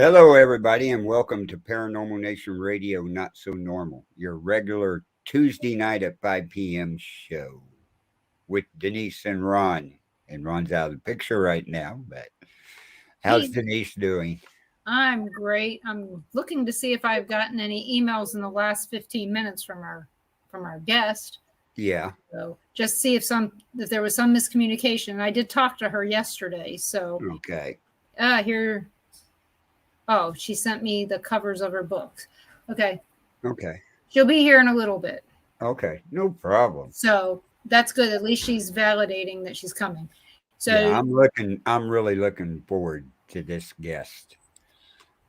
Hello, everybody, and welcome to Paranormal Nation Radio, Not So Normal, your regular Tuesday night at 5 p.m. show with Denise and Ron. And Ron's out of the picture right now, but how's Hey, Denise doing? I'm great. I'm looking to see if I've gotten any emails in the last 15 minutes from our guest. Yeah, So just see if there was some miscommunication. I did talk to her yesterday. So okay, here. Oh, she sent me the covers of her books. Okay, okay, she'll be here in a little bit. okay, no problem. So that's good. At least she's validating that she's coming. Yeah, So I'm really looking forward to this guest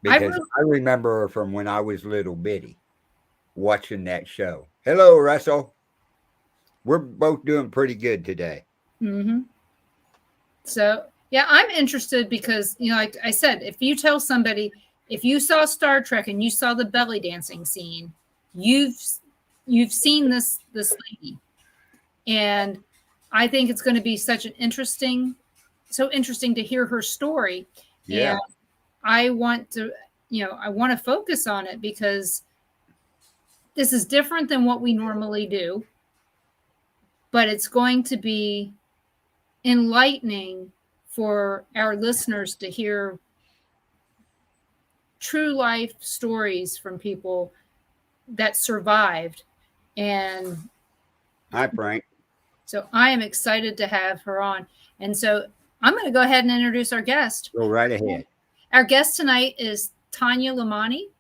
I because really, I remember her from when I was little bitty watching that show. Hello, Russell. We're both doing pretty good today. mm-hmm. So yeah, I'm interested because like I said, if you tell somebody if you saw Star Trek and you saw the belly dancing scene, you've seen this lady, and I think it's going to be so interesting to hear her story, Yeah, and I want to I want to focus on it because this is different than what we normally do, but it's going to be enlightening for our listeners to hear true life stories from people that survived. And hi, Frank. so I am excited to have her on. And so I'm going to go ahead and introduce our guest. Go right ahead. Our guest tonight is Tanya Lemani.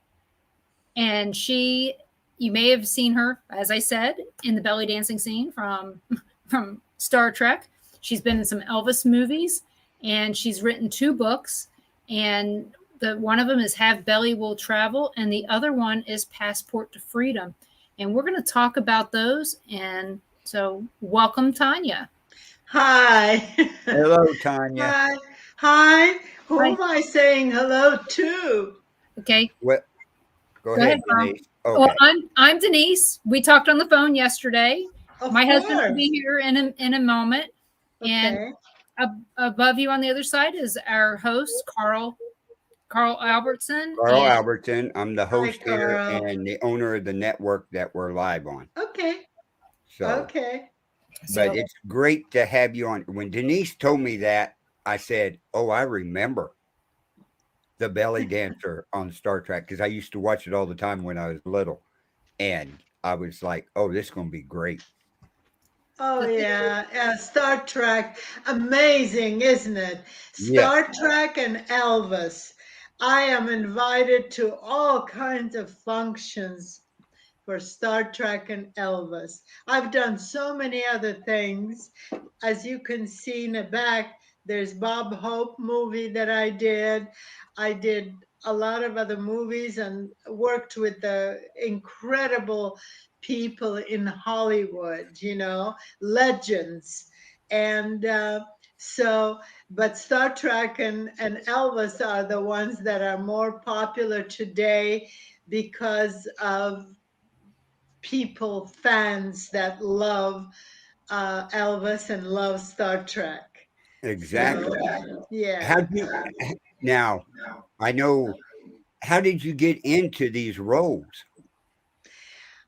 And you may have seen her, as I said, in the belly dancing scene from Star Trek. She's been in some Elvis movies, and she's written 2 books. And one of them is Have Belly Will Travel, and the other one is Passport to Freedom. And we're going to talk about those. And so, welcome, Tanya. Hi. Hello, Tanya. Hi. Hi. Who Hi. am I saying hello to? Okay. What? Go Go ahead, Mom. Denise. Okay. Well, I'm Denise. We talked on the phone yesterday. Of My course. husband will be here in a moment. And Okay. above you on the other side is our host, Carl Albertson. Carl And Albertson. I'm the host here Carl. and the owner of the network that we're live on. Okay. So, Okay. but it's great to have you on. When Denise told me that, I said, "Oh, I remember the belly dancer on Star Trek because I used to watch it all the time when I was little." And I was like, "Oh, this is going to be great." Oh, yeah. Yeah. Star Trek. Amazing, isn't it? Yeah. Star Trek and Elvis. I am invited to all kinds of functions for Star Trek and Elvis. I've done so many other things. As you can see in the back, there's Bob Hope movie that I did. I did a lot of other movies and worked with the incredible people in Hollywood, legends. And but Star Trek and Elvis are the ones that are more popular today because of fans that love Elvis and love Star Trek. Exactly. Yeah. How do you now? I know. How did you get into these roles?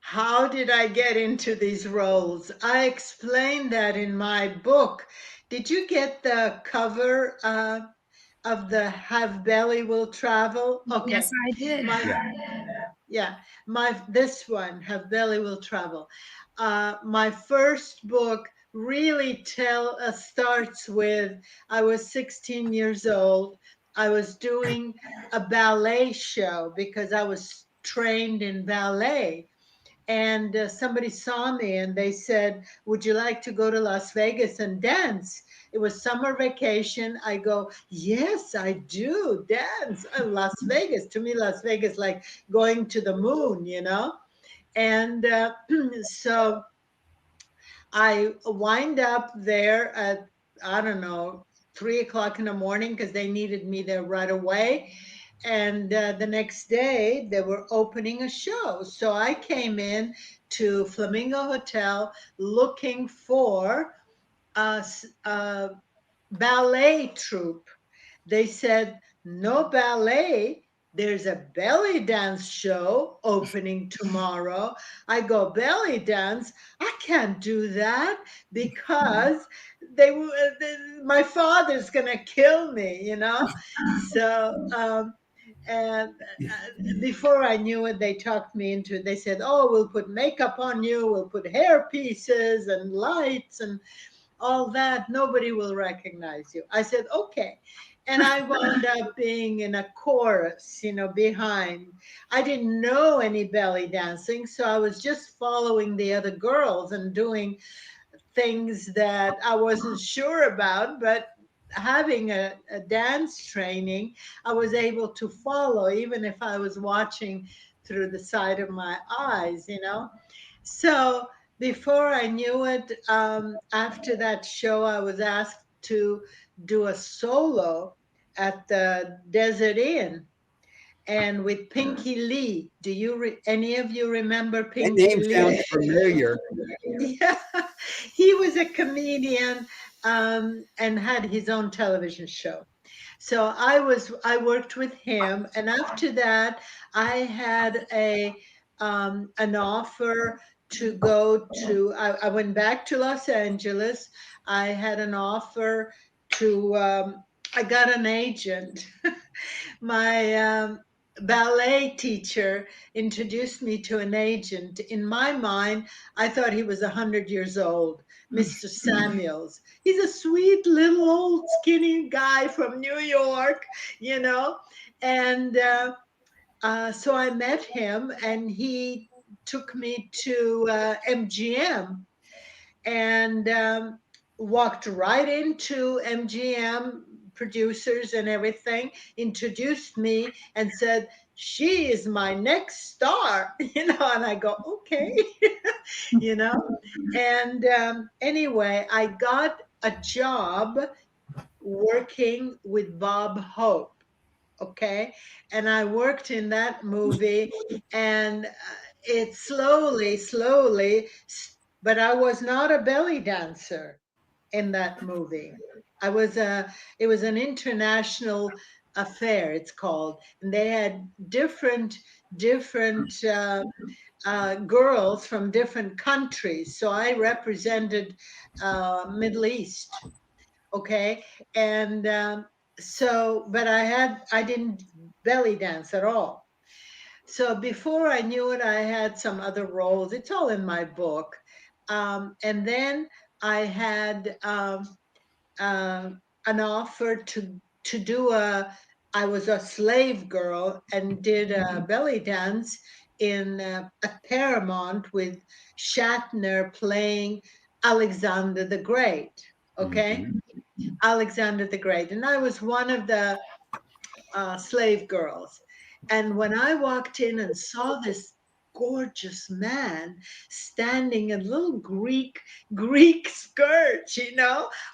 How did I get into these roles? I explained that in my book. Did you get the cover of the Have Belly Will Travel? Okay. yes, I did. This one, Have Belly Will Travel. My first book really starts with I was 16 years old. I was doing a ballet show because I was trained in ballet. And somebody saw me and they said, "Would you like to go to Las Vegas and dance?" It was summer vacation. I go, "Yes, I do dance in Las Vegas." To me, Las Vegas like going to the moon. And so I wind up there at, I don't know, 3 o'clock in the morning because they needed me there right away. And the next day they were opening a show. So I came in to Flamingo Hotel looking for a ballet troupe. They said, "No ballet, there's a belly dance show opening tomorrow. I go, belly dance? I can't do that because my father's going to kill me, you know? So, and before I knew it, they talked me into it. They said, oh, we'll put makeup on you, we'll put hair pieces and lights and all that. Nobody will recognize you. I said, okay. And I wound up being in a chorus, behind. I didn't know any belly dancing, so I was just following the other girls and doing things that I wasn't sure about, but having a dance training, I was able to follow, even if I was watching through the side of my eyes. So before I knew it, after that show, I was asked to do a solo at the Desert Inn and with Pinky Lee. Do any of you remember That Pinky name Lee? sounds familiar. Yeah, he was a comedian and had his own television show. So I worked with him, and after that, I had an offer to go to. I went back to Los Angeles. I had an offer to. I got an agent. My ballet teacher introduced me to an agent. In my mind, I thought he was 100 years old, Mr. Samuels. He's a sweet little old skinny guy from New York, you know. And so I met him, and he took me to MGM and walked right into MGM producers and everything, introduced me and said, she is my next star, and I go, okay, you know. And anyway, I got a job working with Bob Hope. Okay. And I worked in that movie, and it slowly, but I was not a belly dancer in that movie. It was an international affair, it's called. And they had different girls from different countries. So I represented Middle East. Okay. And but I didn't belly dance at all. So before I knew it, I had some other roles. It's all in my book. And then I had an offer to do I was a slave girl and did a belly dance in at Paramount with Shatner playing Alexander the Great. Okay. Alexander the Great. And I was one of the slave girls. And when I walked in and saw this gorgeous man standing in a little Greek skirt,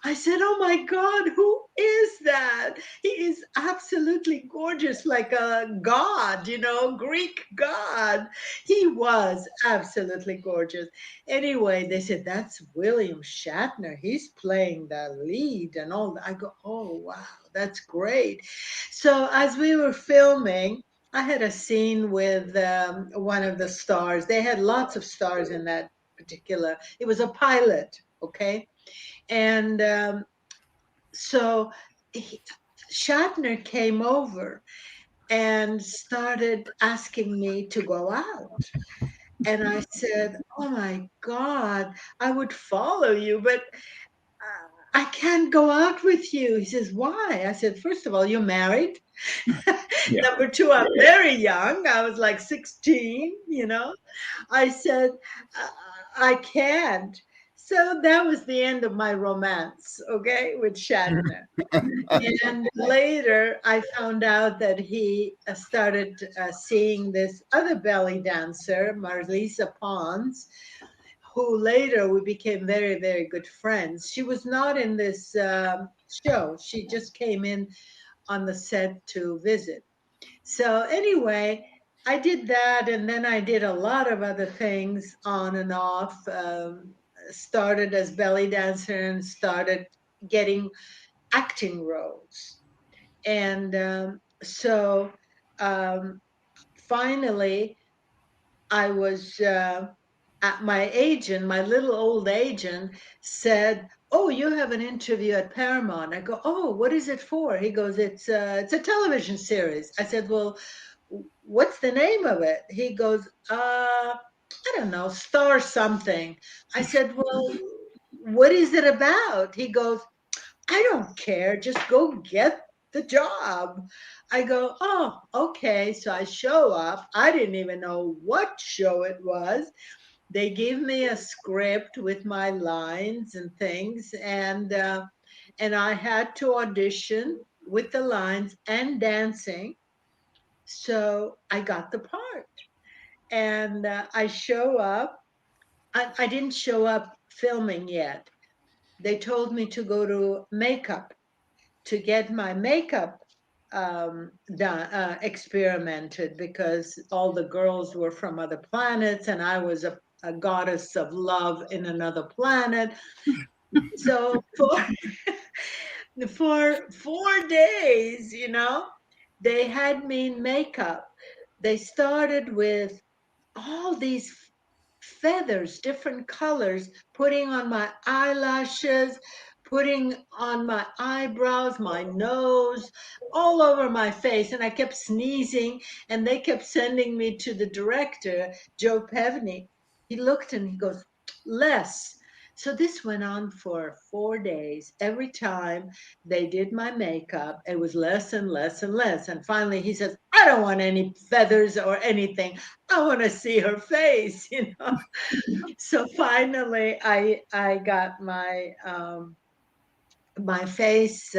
I said, oh my God, who is that? He is absolutely gorgeous, like a god, Greek god. He was absolutely gorgeous. Anyway, they said, that's William Shatner. He's playing the lead and all that. I go, oh wow, that's great. So as we were filming, I had a scene with one of the stars. They had lots of stars in that particular. It was a pilot, okay, and so Shatner came over and started asking me to go out. And I said, oh my God, I would follow you, but I can't go out with you. He says, why? I said, first of all, you're married. Yeah. Number two, I'm very young. I was like 16, I said, I can't. So that was the end of my romance, okay, with Shatner. And later I found out that he started seeing this other belly dancer, Marlisa Pons, who later we became very, very good friends. She was not in this show. She just came in on the set to visit. So anyway, I did that, and then I did a lot of other things on and off. Started as belly dancer and started getting acting roles. And so finally, I was at my agent, my little old agent said, "Oh, you have an interview at Paramount." I go, "Oh, what is it for?" He goes, it's a television series." I said, "Well, what's the name of it?" He goes, I don't know, Star something. I said, "Well, what is it about?" He goes, "I don't care. Just go get the job." I go, "Oh, okay." So I show up. I didn't even know what show it was. They gave me a script with my lines and things, and I had to audition with the lines and dancing. So I got the part, and I show up. I didn't show up filming yet. They told me to go to makeup to get my makeup done, experimented, because all the girls were from other planets and I was a goddess of love in another planet. So for 4 days, they had me in makeup. They started with all these feathers, different colors, putting on my eyelashes, putting on my eyebrows, my nose, all over my face. And I kept sneezing, and they kept sending me to the director, Joe Pevney. He looked and he goes, "Less." So this went on for 4 days. Every time they did my makeup, it was less and less and less. And finally he says, "I don't want any feathers or anything. I want to see her face." So finally I got my face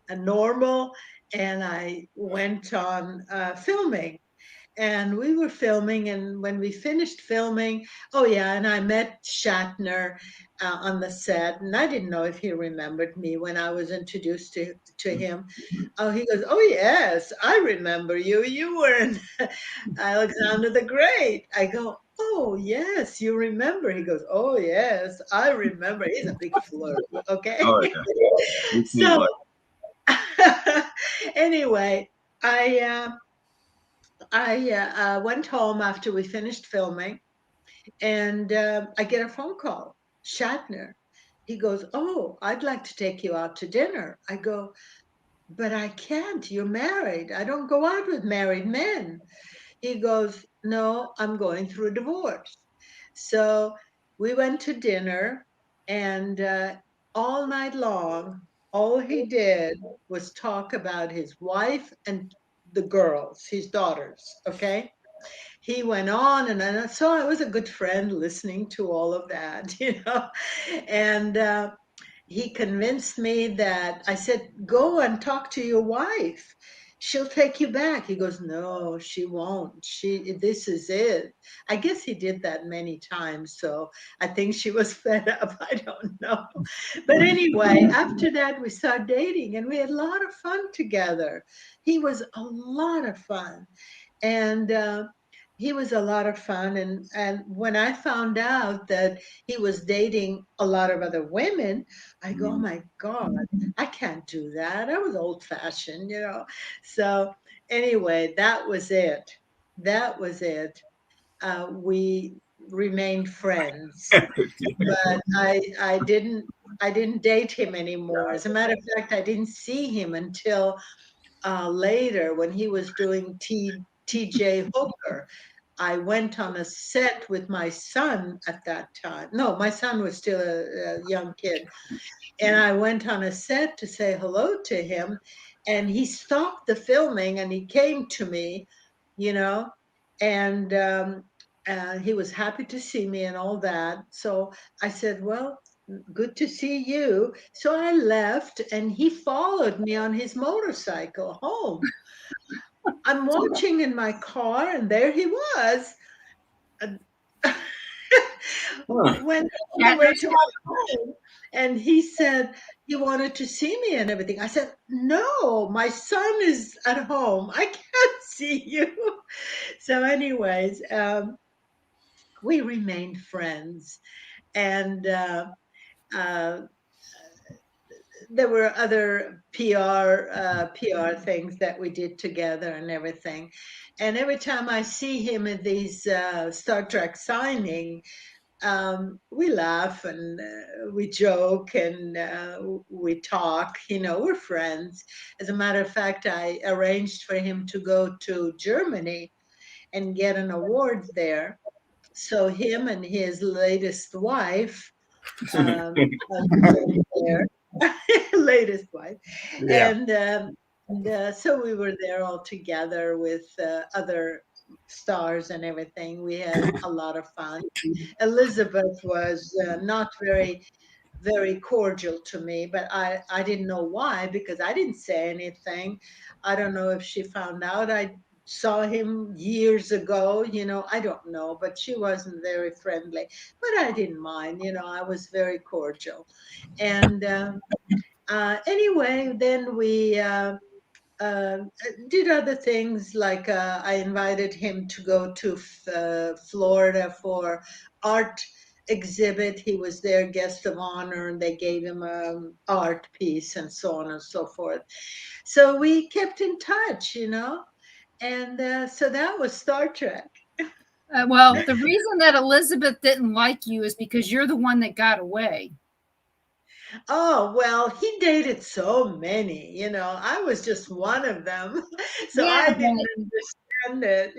normal, and I went on filming. And we were filming, and when we finished filming, oh yeah, and I met Shatner on the set, and I didn't know if he remembered me when I was introduced to him. Oh, he goes, "Oh yes, I remember you. You were in Alexander the Great." I go, "Oh yes, you remember." He goes, "Oh yes, I remember." He's a big flirt. Okay. Oh yeah. So anyway, I went home after we finished filming, and I get a phone call. Shatner. He goes, "Oh, I'd like to take you out to dinner." I go, "But I can't. You're married. I don't go out with married men." He goes, "No, I'm going through a divorce." So we went to dinner, and all night long, all he did was talk about his wife and the girls, his daughters. Okay. He went on and on. So I was a good friend listening to all of that, and he convinced me that I said, "Go and talk to your wife. She'll take you back." He goes, "No, she won't. This is it." I guess he did that many times. So I think she was fed up. I don't know. But anyway, after that, we started dating, and we had a lot of fun together. He was a lot of fun. And he was a lot of fun. And when I found out that he was dating a lot of other women, I go, "Oh my God, I can't do that." I was old fashioned. So anyway, that was it. That was it. We remained friends, but I didn't date him anymore. As a matter of fact, I didn't see him until later when he was doing T.J. Hooker. I went on a set with my son at that time. No, my son was still a young kid. And I went on a set to say hello to him. And he stopped the filming and he came to me, you know, and he was happy to see me and all that. So I said, "Well, good to see you." So I left and he followed me on his motorcycle home. I'm watching in my car, and there he was. Went all the way to my home, and he said he wanted to see me and everything. I said, "No, my son is at home. I can't see you." So, anyways, we remained friends, and uh, there were other PR things that we did together and everything. And every time I see him at these Star Trek signing, we laugh and we joke and we talk. We're friends. As a matter of fact, I arranged for him to go to Germany and get an award there. So him and his latest wife are there. Latest wife. Yeah. And so we were there all together with other stars and everything. We had a lot of fun. Elizabeth was not very, very cordial to me, but I didn't know why, because I didn't say anything. I don't know if she found out I saw him years ago, I don't know, but she wasn't very friendly. But I didn't mind, I was very cordial. And anyway, then we uh, did other things, like I invited him to go to Florida for art exhibit. He was their guest of honor, and they gave him an art piece and so on and so forth. So we kept in touch, and so that was Star Trek. Well, the reason that Elizabeth didn't like you is because you're the one that got away. Oh, well, he dated so many, I was just one of them. So Yeah, I didn't understand it.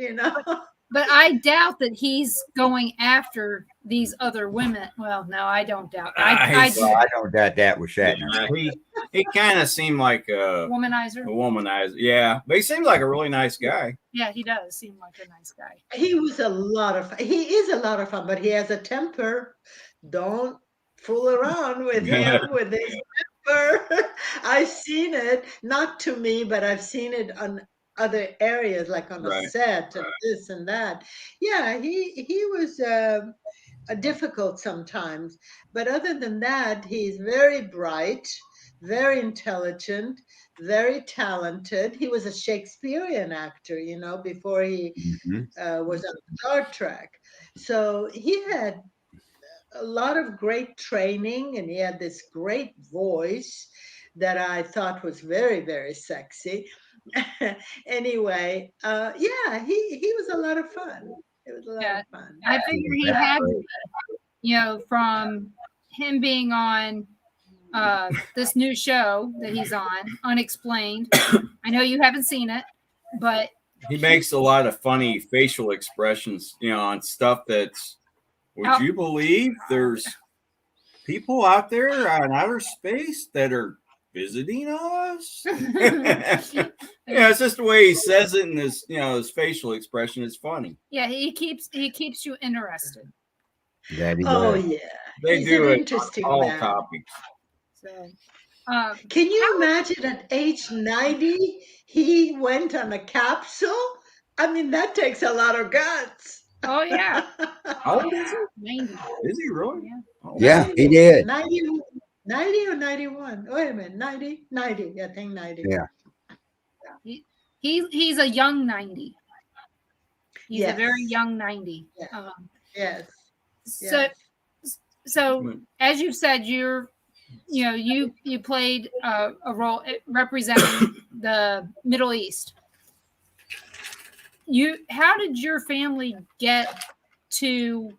But I doubt that he's going after these other women. Well, no, I don't doubt. I don't doubt that with Shatner. He kind of seemed like a womanizer. Yeah, but he seemed like a really nice guy. Yeah, he does seem like a nice guy. He was a lot of fun. He is a lot of fun, but he has a temper. Don't fool around with him with his temper. I've seen it, not to me, but I've seen it on other areas, like on a set and this and that. Yeah, he was difficult sometimes, but other than that, he's very bright, very intelligent, very talented. He was a Shakespearean actor, before he was on Star Trek. So he had a lot of great training, and he had this great voice that I thought was very, very sexy. Anyway, yeah, he was a lot of fun. It was a lot of fun. I figure he had, from him being on this new show that he's on, Unexplained. I know you haven't seen it, but he makes a lot of funny facial expressions, on stuff that's. Would you believe there's people out there on outer space that are visiting us? Yeah, it's just the way he says it, and his facial expression is funny. Yeah, he keeps you interested. Yeah, they he's do an it interesting all man. topics. So, can you imagine at age 90 he went on a capsule? I mean, that takes a lot of guts. Oh yeah. How old is he? 90. Is he really? Yeah. Oh, yeah, he did. 90 or 91? Wait a minute, 90? I think 90. Yeah. He's a young 90. He's a very young 90. Yeah. So as you said, you played a role representing the Middle East. How did your family get to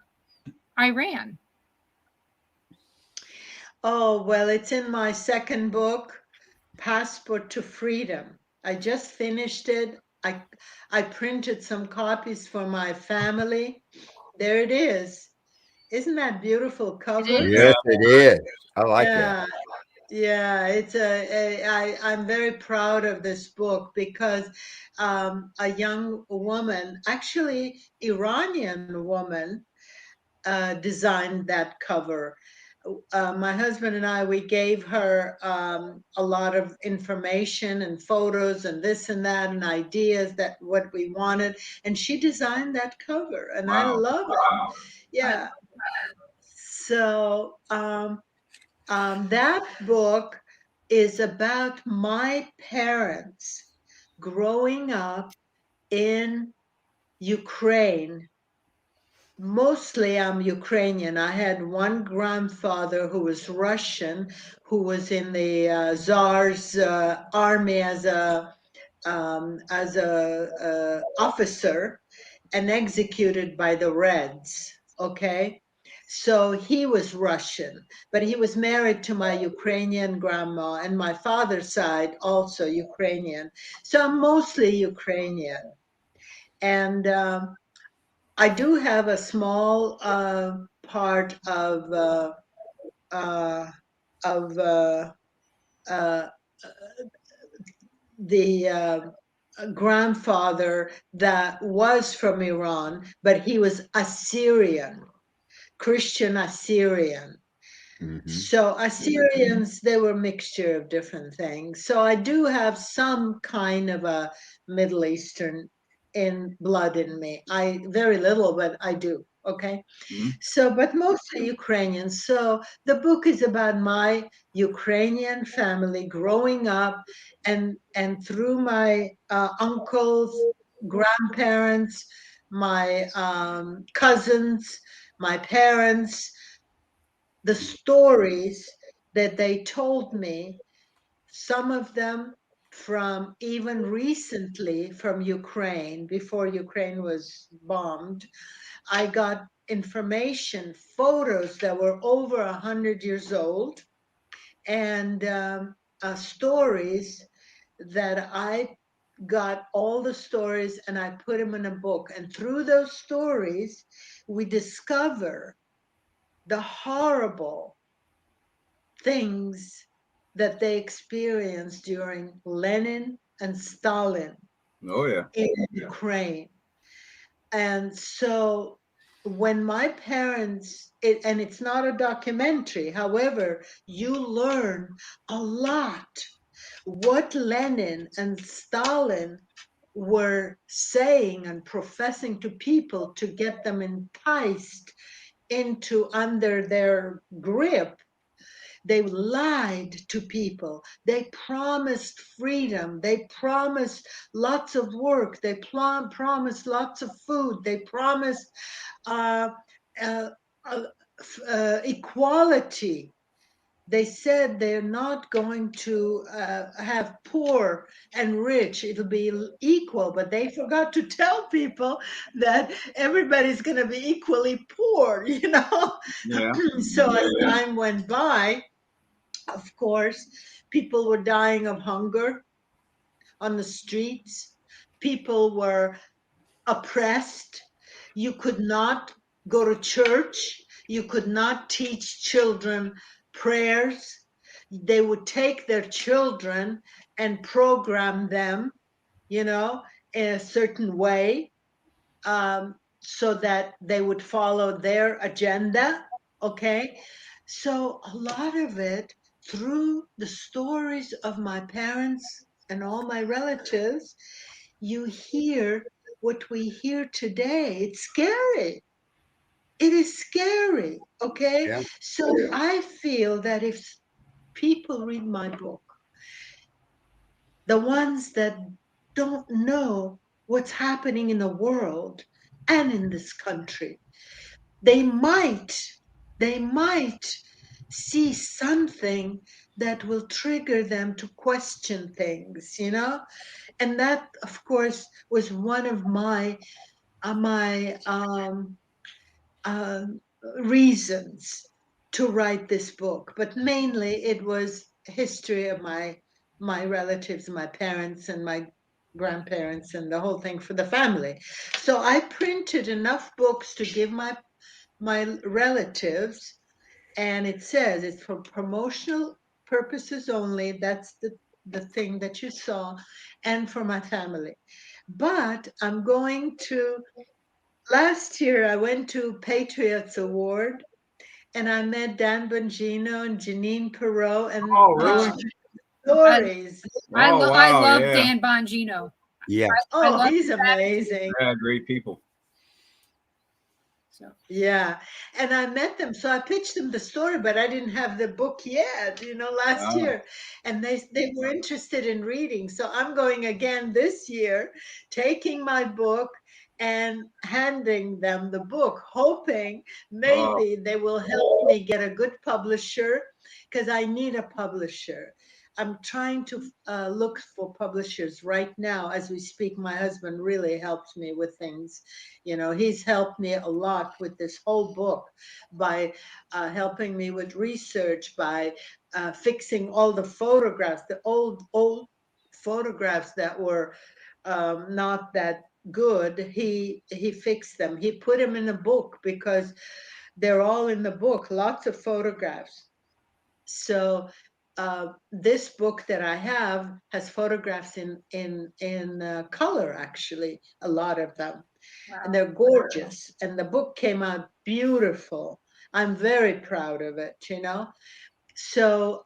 Iran? Oh, well, it's in my second book, Passport to Freedom. I just finished it. I printed some copies for my family. There it is. Isn't that beautiful cover? Yes, it is. I like that. Yeah, I'm very proud of this book because a young woman, actually Iranian woman, designed that cover. My husband and I, we gave her a lot of information and photos and this and that and ideas that what we wanted, and she designed that cover, and I love it. Yeah. So that book is about my parents growing up in Ukraine mostly I'm Ukrainian. I had one grandfather who was Russian, who was in the Tsar's army as a officer and executed by the Reds. Okay, so he was Russian, but he was married to my Ukrainian grandma, and my father's side also Ukrainian. So I'm mostly Ukrainian, and I do have a small part of uh, uh, the grandfather that was from Iran, but he was Assyrian, Christian Assyrian. Mhm. So Assyrians, they were a mixture of different things. So I do have some kind of a Middle Eastern in blood in me. I very little, but I do. Okay. Mhm. So, but mostly Ukrainian. So the book is about my Ukrainian family growing up, and through my uncles, grandparents, my cousins, my parents, the stories that they told me, some of them from even recently from Ukraine, before Ukraine was bombed. I got information, photos that were over 100 years old, and stories that I got all the stories and I put them in a book. And through those stories, we discover the horrible things that they experienced during Lenin and Stalin Oh yeah. in Ukraine. And so when my parents, and it's not a documentary, however, you learn a lot what Lenin and Stalin were saying and professing to people to get them enticed into under their grip. They lied to people. They promised freedom. They promised lots of work. They promised lots of food. They promised uh, uh, uh, equality. They said they're not going to have poor and rich. It'll be equal, but they forgot to tell people that everybody's going to be equally poor, you know? Yeah. So as time went by, of course, people were dying of hunger on the streets. People were oppressed. You could not go to church. You could not teach children prayers. They would take their children and program them, you know, in a certain way, so that they would follow their agenda. Okay. So a lot of it, through the stories of my parents and all my relatives, you hear what we hear today. It's scary. It is scary. Okay. Yeah. So I feel that if people read my book, the ones that don't know what's happening in the world and in this country, they might see something that will trigger them to question things, you know. And that, of course, was one of my reasons to write this book. But mainly it was history of my relatives, my parents and my grandparents, and the whole thing for the family. So I printed enough books to give my relatives, and it says it's for promotional purposes only. That's the thing that you saw, and for my family. But I'm going to, last year I went to Patriots Award, and I met Dan Bongino and Janine Perot, and Oh, really? stories. I Oh, I wow, love yeah. Dan Bongino. Yeah. I Oh, love he's his amazing. Yeah, great people. So Yeah, and I met them, so I pitched them the story, but I didn't have the book yet, you know, last Wow. year, and they were interested in reading. So I'm going again this year, taking my book and handing them the book, hoping maybe they will help me get a good publisher, because I need a publisher. I'm trying to look for publishers right now as we speak. My husband really helped me with things. You know, he's helped me a lot with this whole book by helping me with research, by fixing all the photographs, the old photographs that were not that good. He fixed them. He put them in a book because they're all in the book, lots of photographs. So this book that I have has photographs in color, actually, a lot of them. Wow. And they're gorgeous. And the book came out beautiful. I'm very proud of it, you know. So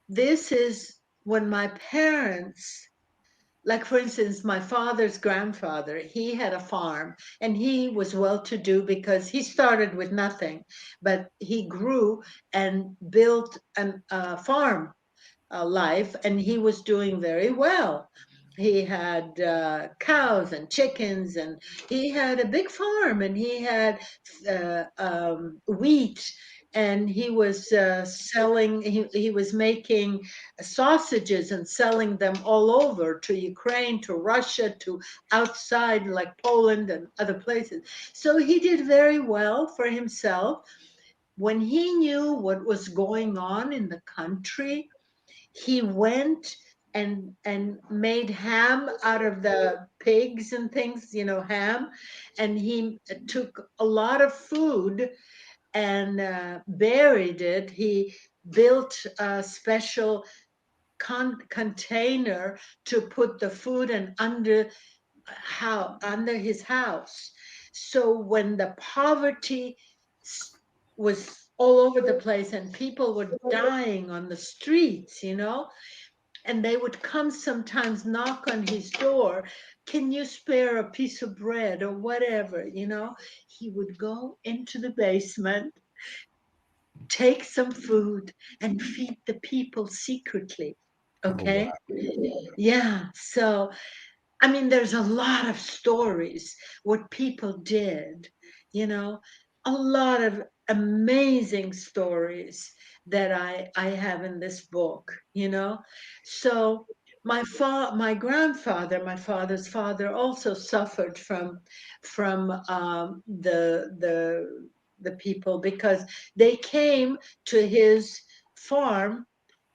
this is when my parents, like for instance, my father's grandfather, he had a farm and he was well-to-do because he started with nothing, but he grew and built a farm life, and he was doing very well. He had cows and chickens, and he had a big farm, and he had wheat, and he was selling, he was making sausages and selling them all over to Ukraine, to Russia, to outside like Poland and other places. So he did very well for himself. When he knew what was going on in the country, he went and made ham out of the pigs and things, you know, ham, and he took a lot of food and buried it. He built a special container to put the food in under his house. So when the poverty was all over the place and people were dying on the streets, you know, and they would come sometimes knock on his door, can you spare a piece of bread or whatever, you know, he would go into the basement, take some food and feed the people secretly. Okay. Oh, wow. Yeah. So I mean, there's a lot of stories, what people did, you know, a lot of amazing stories that I have in this book, you know. So my grandfather, my father's father, also suffered from the people, because they came to his farm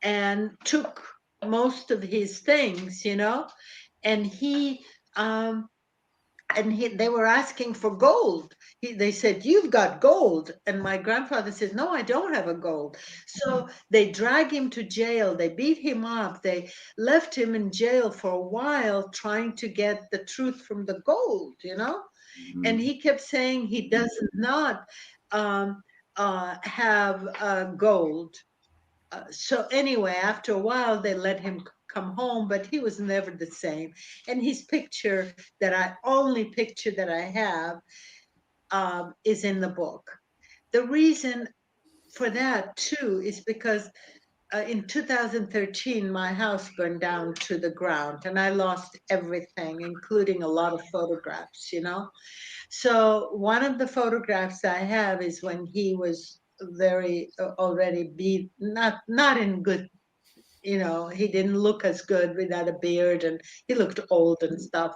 and took most of his things, you know, and um they were asking for gold. They said, you've got gold. And my grandfather says, no, I don't have a gold. So they drag him to jail. They beat him up. They left him in jail for a while trying to get the truth from the gold, you know. And he kept saying he does not have gold. So anyway, after a while, they let him come home, but he was never the same. And his picture only picture that I have is in the book. The reason for that too is because in 2013, my house burned down to the ground and I lost everything, including a lot of photographs, you know. So one of the photographs I have is when he was very already beat, not in good, you know, he didn't look as good without a beard and he looked old and stuff.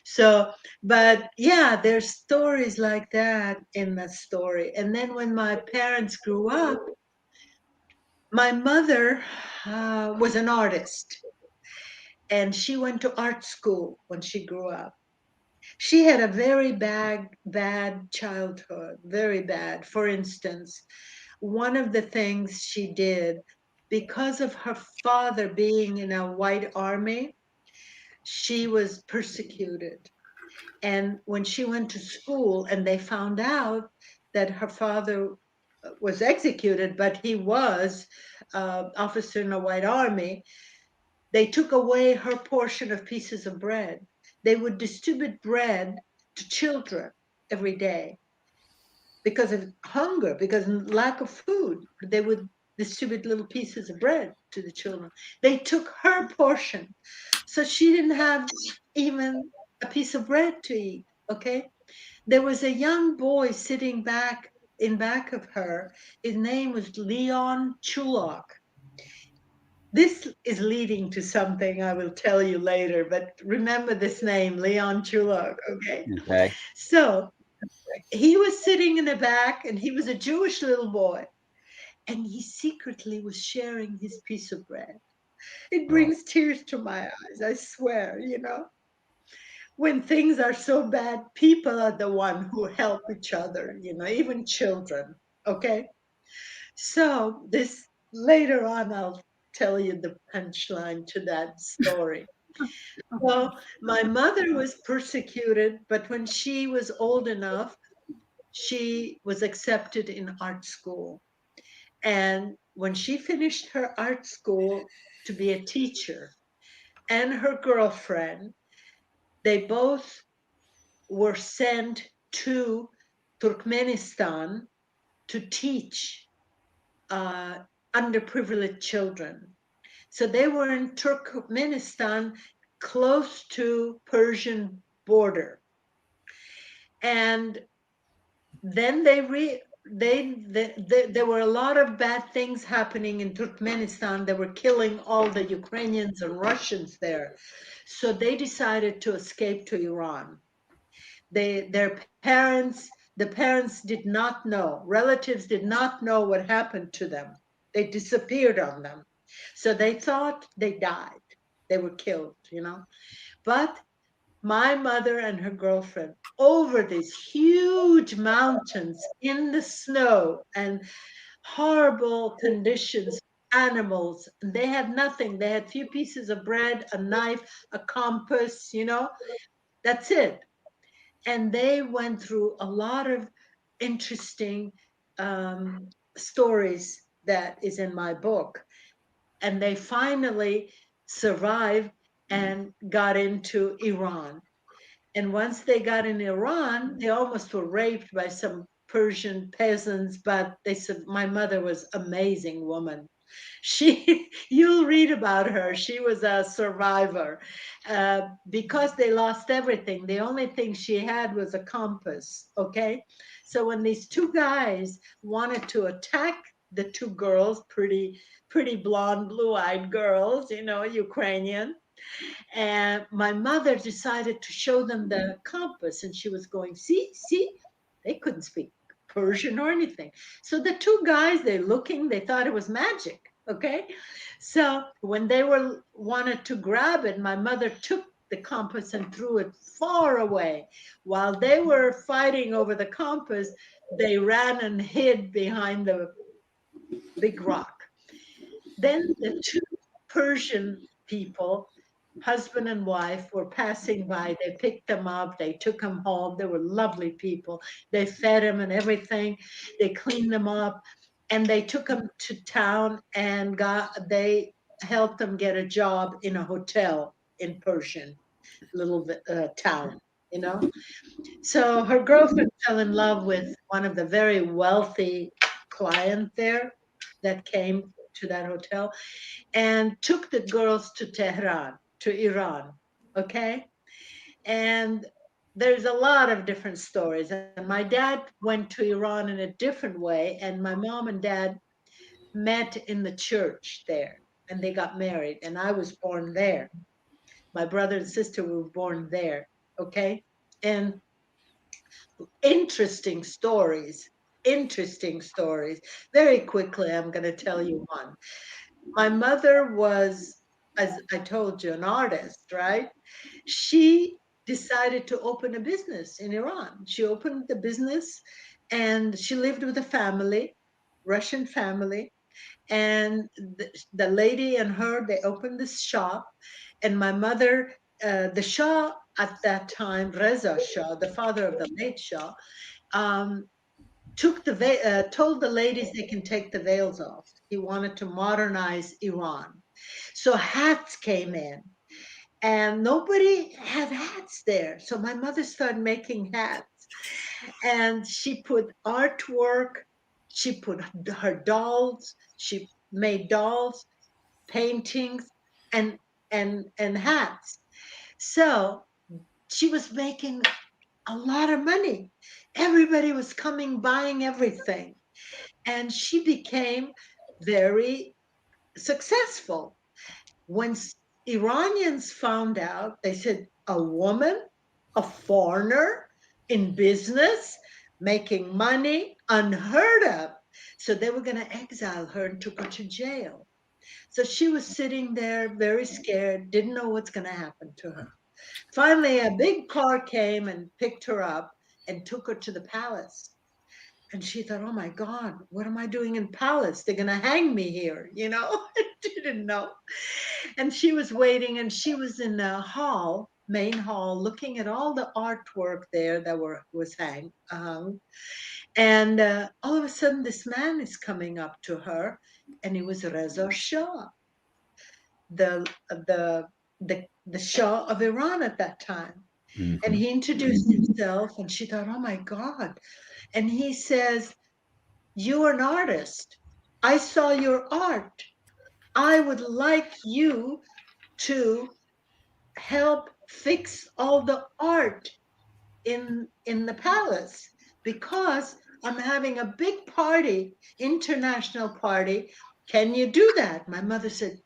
So, but yeah, there's stories like that in the story. And then when my parents grew up, my mother was an artist and she went to art school when she grew up. She had a very bad childhood, very bad. For instance, one of the things she did, because of her father being in a white army, she was persecuted. And when she went to school and they found out that her father was executed, but he was officer in a white army, they took away her portion of pieces of bread. They would distribute bread to children every day because of hunger, because of lack of food. They would distribute little pieces of bread to the children. They took her portion. So she didn't have even a piece of bread to eat. Okay. There was a young boy sitting back of her. His name was Leon Chulok. This is leading to something I will tell you later, but remember this name, Leon Chulok, okay? Okay. So he was sitting in the back, and he was a Jewish little boy, and he secretly was sharing his piece of bread. It brings tears to my eyes, I swear, When things are so bad, people are the one who help each other, even children, okay? So this later on, I'll tell you the punchline to that story. Well, my mother was persecuted, but when she was old enough, she was accepted in art school. And when she finished her art school to be a teacher, and her girlfriend, they both were sent to Turkmenistan to teach underprivileged children. So they were in Turkmenistan, close to Persian border. And then there were a lot of bad things happening in Turkmenistan. They were killing all the Ukrainians and Russians there. So they decided to escape to Iran. The parents did not know, relatives did not know what happened to them. They disappeared on them. So they thought they died. They were killed, But my mother and her girlfriend, over these huge mountains in the snow and horrible conditions, animals, they had nothing. They had few pieces of bread, a knife, a compass, that's it. And they went through a lot of interesting stories that is in my book. And they finally survived and got into Iran. And once they got in Iran, they almost were raped by some Persian peasants, but they said my mother was an amazing woman. You'll read about her. She was a survivor. Because they lost everything, the only thing she had was a compass, okay? So when these two guys wanted to attack the two girls, pretty blonde, blue-eyed girls, Ukrainian, and my mother decided to show them the compass, and she was going, see, they couldn't speak Persian or anything. So the two guys, they thought it was magic. Okay. So when they wanted to grab it, my mother took the compass and threw it far away. While they were fighting over the compass, they ran and hid behind the big rock. Then the two Persian people, husband and wife, were passing by. They picked them up. They took them home. They were lovely people. They fed them and everything. They cleaned them up, and they took them to town, and they helped them get a job in a hotel in Persian little town. So her girlfriend fell in love with one of the very wealthy client there that came to that hotel, and took the girls to Tehran, to Iran. Okay. And there's a lot of different stories. And my dad went to Iran in a different way. And my mom and dad met in the church there, and they got married. And I was born there. My brother and sister were born there. Okay. And interesting stories. Interesting stories. Very quickly, I'm going to tell you one. My mother was, as I told you, an artist, right? She decided to open a business in Iran. She opened the business, and she lived with a family, Russian family. And the lady and her, they opened this shop. And my mother, the Shah at that time, Reza Shah, the father of the late Shah, um, told the ladies they can take the veils off. He wanted to modernize Iran. So hats came in, and nobody had hats there. So my mother started making hats, and she put artwork, she put her dolls, she made dolls, paintings, and hats. So she was making a lot of money. Everybody was coming, buying everything. And she became very successful. When Iranians found out, they said, a woman, a foreigner in business, making money, unheard of. So they were going to exile her and took her to jail. So she was sitting there very scared, didn't know what's going to happen to her. Finally, a big car came and picked her up and took her to the palace. And she thought, oh my God, what am I doing in palace? They're going to hang me here, you know? She didn't know. And she was waiting, and she was in the hall, main hall, looking at all the artwork there that was hung. And all of a sudden, this man is coming up to her, and it was Reza Shah, the Shah of Iran at that time. Mhm. And he introduced himself, and she thought, oh my God. And he says, you're an artist. I saw your art. I would like you to help fix all the art in the palace, because I'm having a big party, international party. Can you do that? My mother said,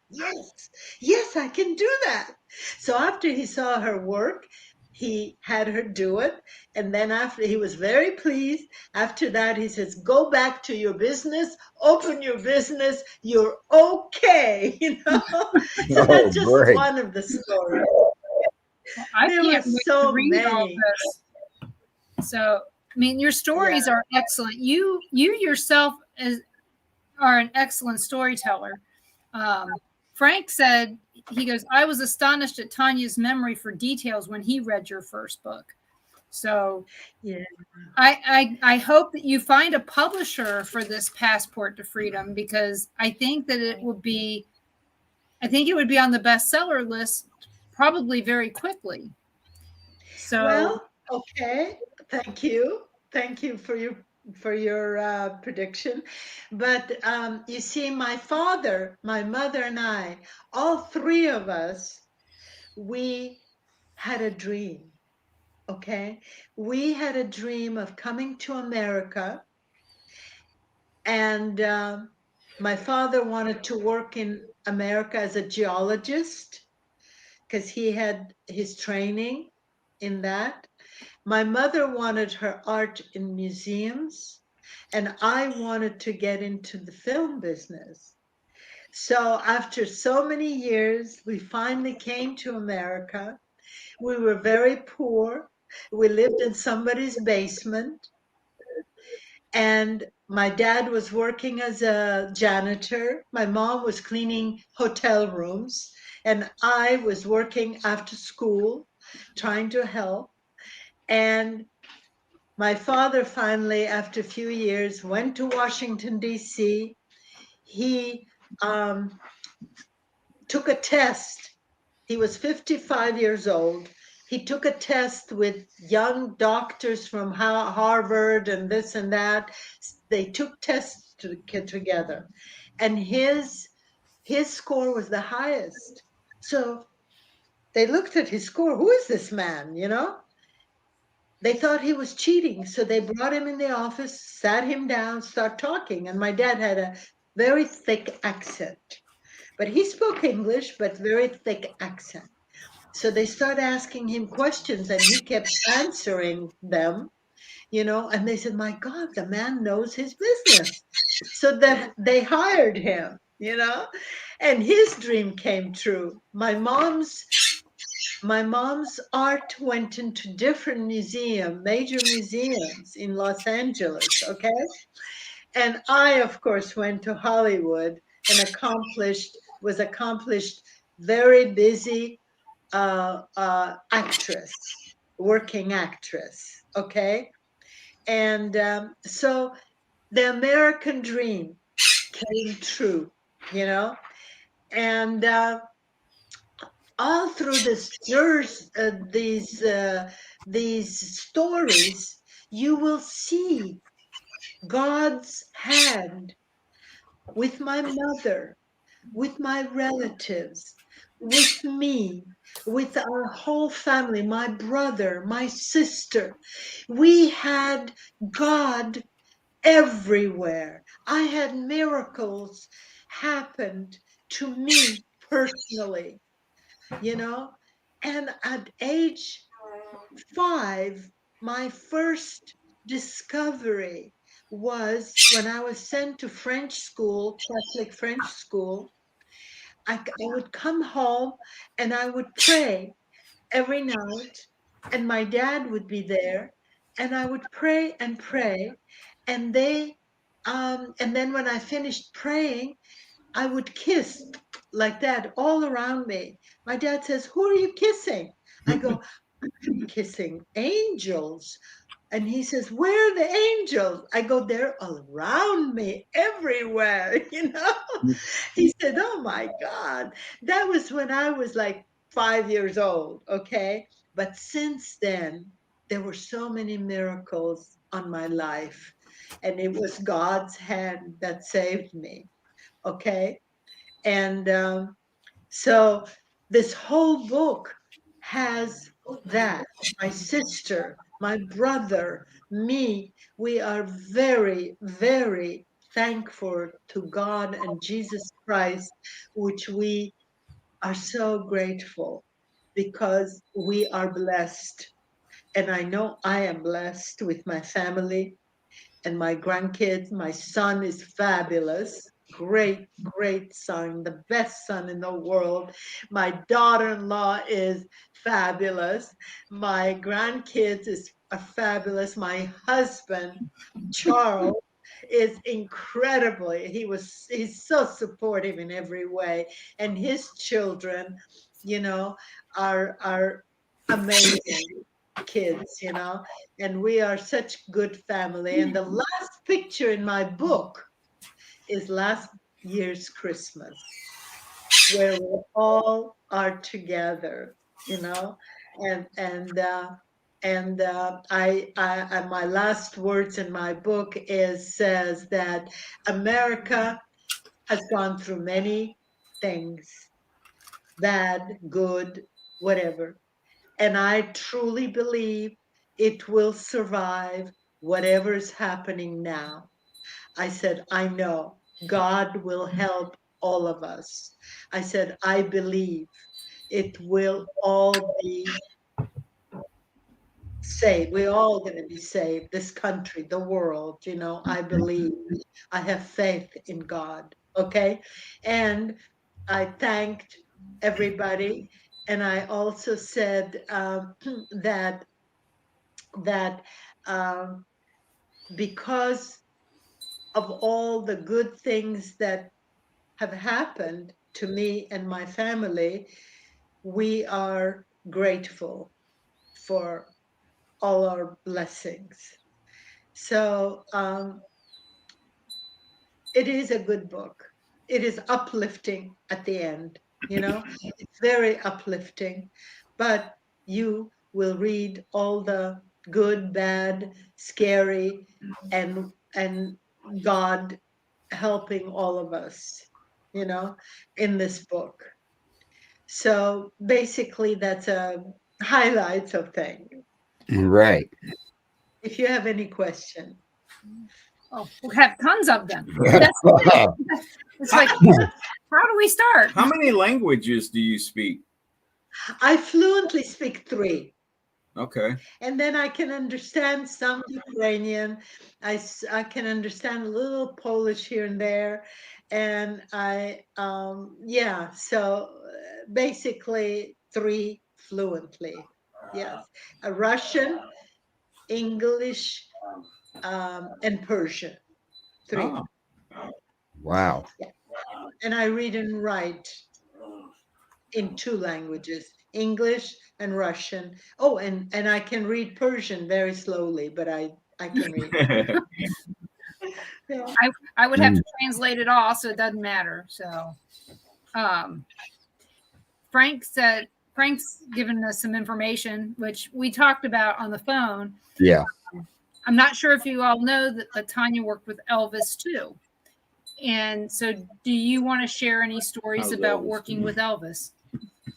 yes, I can do that. So after he saw her work, he had her do it. And then after, he was very pleased. After that, he says, go back to your business, open your business, you're okay. You know, so Oh, that's just great. one of the stories. I There can't were wait so to read all many. this. So, I mean, your stories are excellent. You yourself are an excellent storyteller. Frank said, he goes, I was astonished at Tanya's memory for details when he read your first book. So Yeah. I hope that you find a publisher for this Passport to Freedom, because I think that it would be on the bestseller list probably very quickly. So Well, okay. Thank you. Thank you for your prediction. But you see, my father, my mother, and I, all three of us, we had a dream. Okay, we had a dream of coming to America, and my father wanted to work in America as a geologist because he had his training in that. My mother wanted her art in museums, and I wanted to get into the film business. So after so many years, we finally came to America. We were very poor. We lived in somebody's basement. And my dad was working as a janitor. My mom was cleaning hotel rooms. And I was working after school, trying to help. And my father finally, after a few years, went to Washington, D.C. He took a test. He was 55 years old. He took a test with young doctors from Harvard and this and that. They took tests together. And his score was the highest. So they looked at his score. Who is this man, you know? They thought he was cheating, so they brought him in the office, sat him down, start talking. And my dad had a very thick accent, but he spoke English, but very thick accent. So they started asking him questions, and he kept answering them, you know. And they said, "My God, the man knows his business." So that they hired him, you know, and his dream came true. My mom's art went into different major museums in Los Angeles, okay? And I, of course, went to Hollywood and was accomplished, very busy actress, working actress, okay? And so the American dream came true, you know? And all through these stories, you will see God's hand with my mother, with my relatives, with me, with our whole family, my brother, my sister. We had God everywhere. I had miracles happened to me personally, you know. And at age 5, my first discovery was when I was sent to French school, Catholic French school. I would come home and I would pray every night, and my dad would be there, and I would pray and pray, and and then when I finished praying, I would kiss like that all around me. My dad says, "Who are you kissing?" I go, "I'm kissing angels." And he says, "Where are the angels?" I go, "They're around me everywhere," you know? He said, "Oh my God." That was when I was like 5 years old, okay? But since then, there were so many miracles on my life, and it was God's hand that saved me, okay? And so this whole book has that. My sister, my brother, me, we are very, very thankful to God and Jesus Christ, which we are so grateful because we are blessed. And I know I am blessed with my family and my grandkids. My son is fabulous. Great, great son, the best son in the world. My daughter-in-law is fabulous. My grandkids are fabulous. My husband, Charles, is incredibly. He's so supportive in every way. And his children, you know, are amazing kids, you know, and we are such good family. And the last picture in my book is last year's Christmas, where we all are together, you know, and my last words in my book says that America has gone through many things, bad, good, whatever. And I truly believe it will survive whatever is happening now. I said, I know God will help all of us. I said, I believe it will all be saved. We're all going to be saved. This country, the world, you know, I believe. I have faith in God. Okay. And I thanked everybody. And I also said that um, because of all the good things that have happened to me and my family, we are grateful for all our blessings. So it is a good book. It is uplifting at the end, you know, it's very uplifting, but you will read all the good, bad, scary, and God helping all of us, you know, in this book. So basically that's a highlights of things. Right. If you have any question. Oh, we'll have tons of them. That's the thing. It's like, how do we start? How many languages do you speak? I fluently speak 3. Okay. And then I can understand some Ukrainian. I can understand a little Polish here and there. And yeah, so basically 3 fluently. Yes. Russian, English, and Persian. 3. Oh. Wow. Yeah. And I read and write in 2 languages, English and Russian. Oh, and I can read Persian very slowly, but I can read. Yeah. I would have to translate it all, so it doesn't matter. So Frank's given us some information, which we talked about on the phone. Yeah. I'm not sure if you all know that Tanya worked with Elvis too. And so, do you want to share any stories How's about Elvis working doing? with Elvis?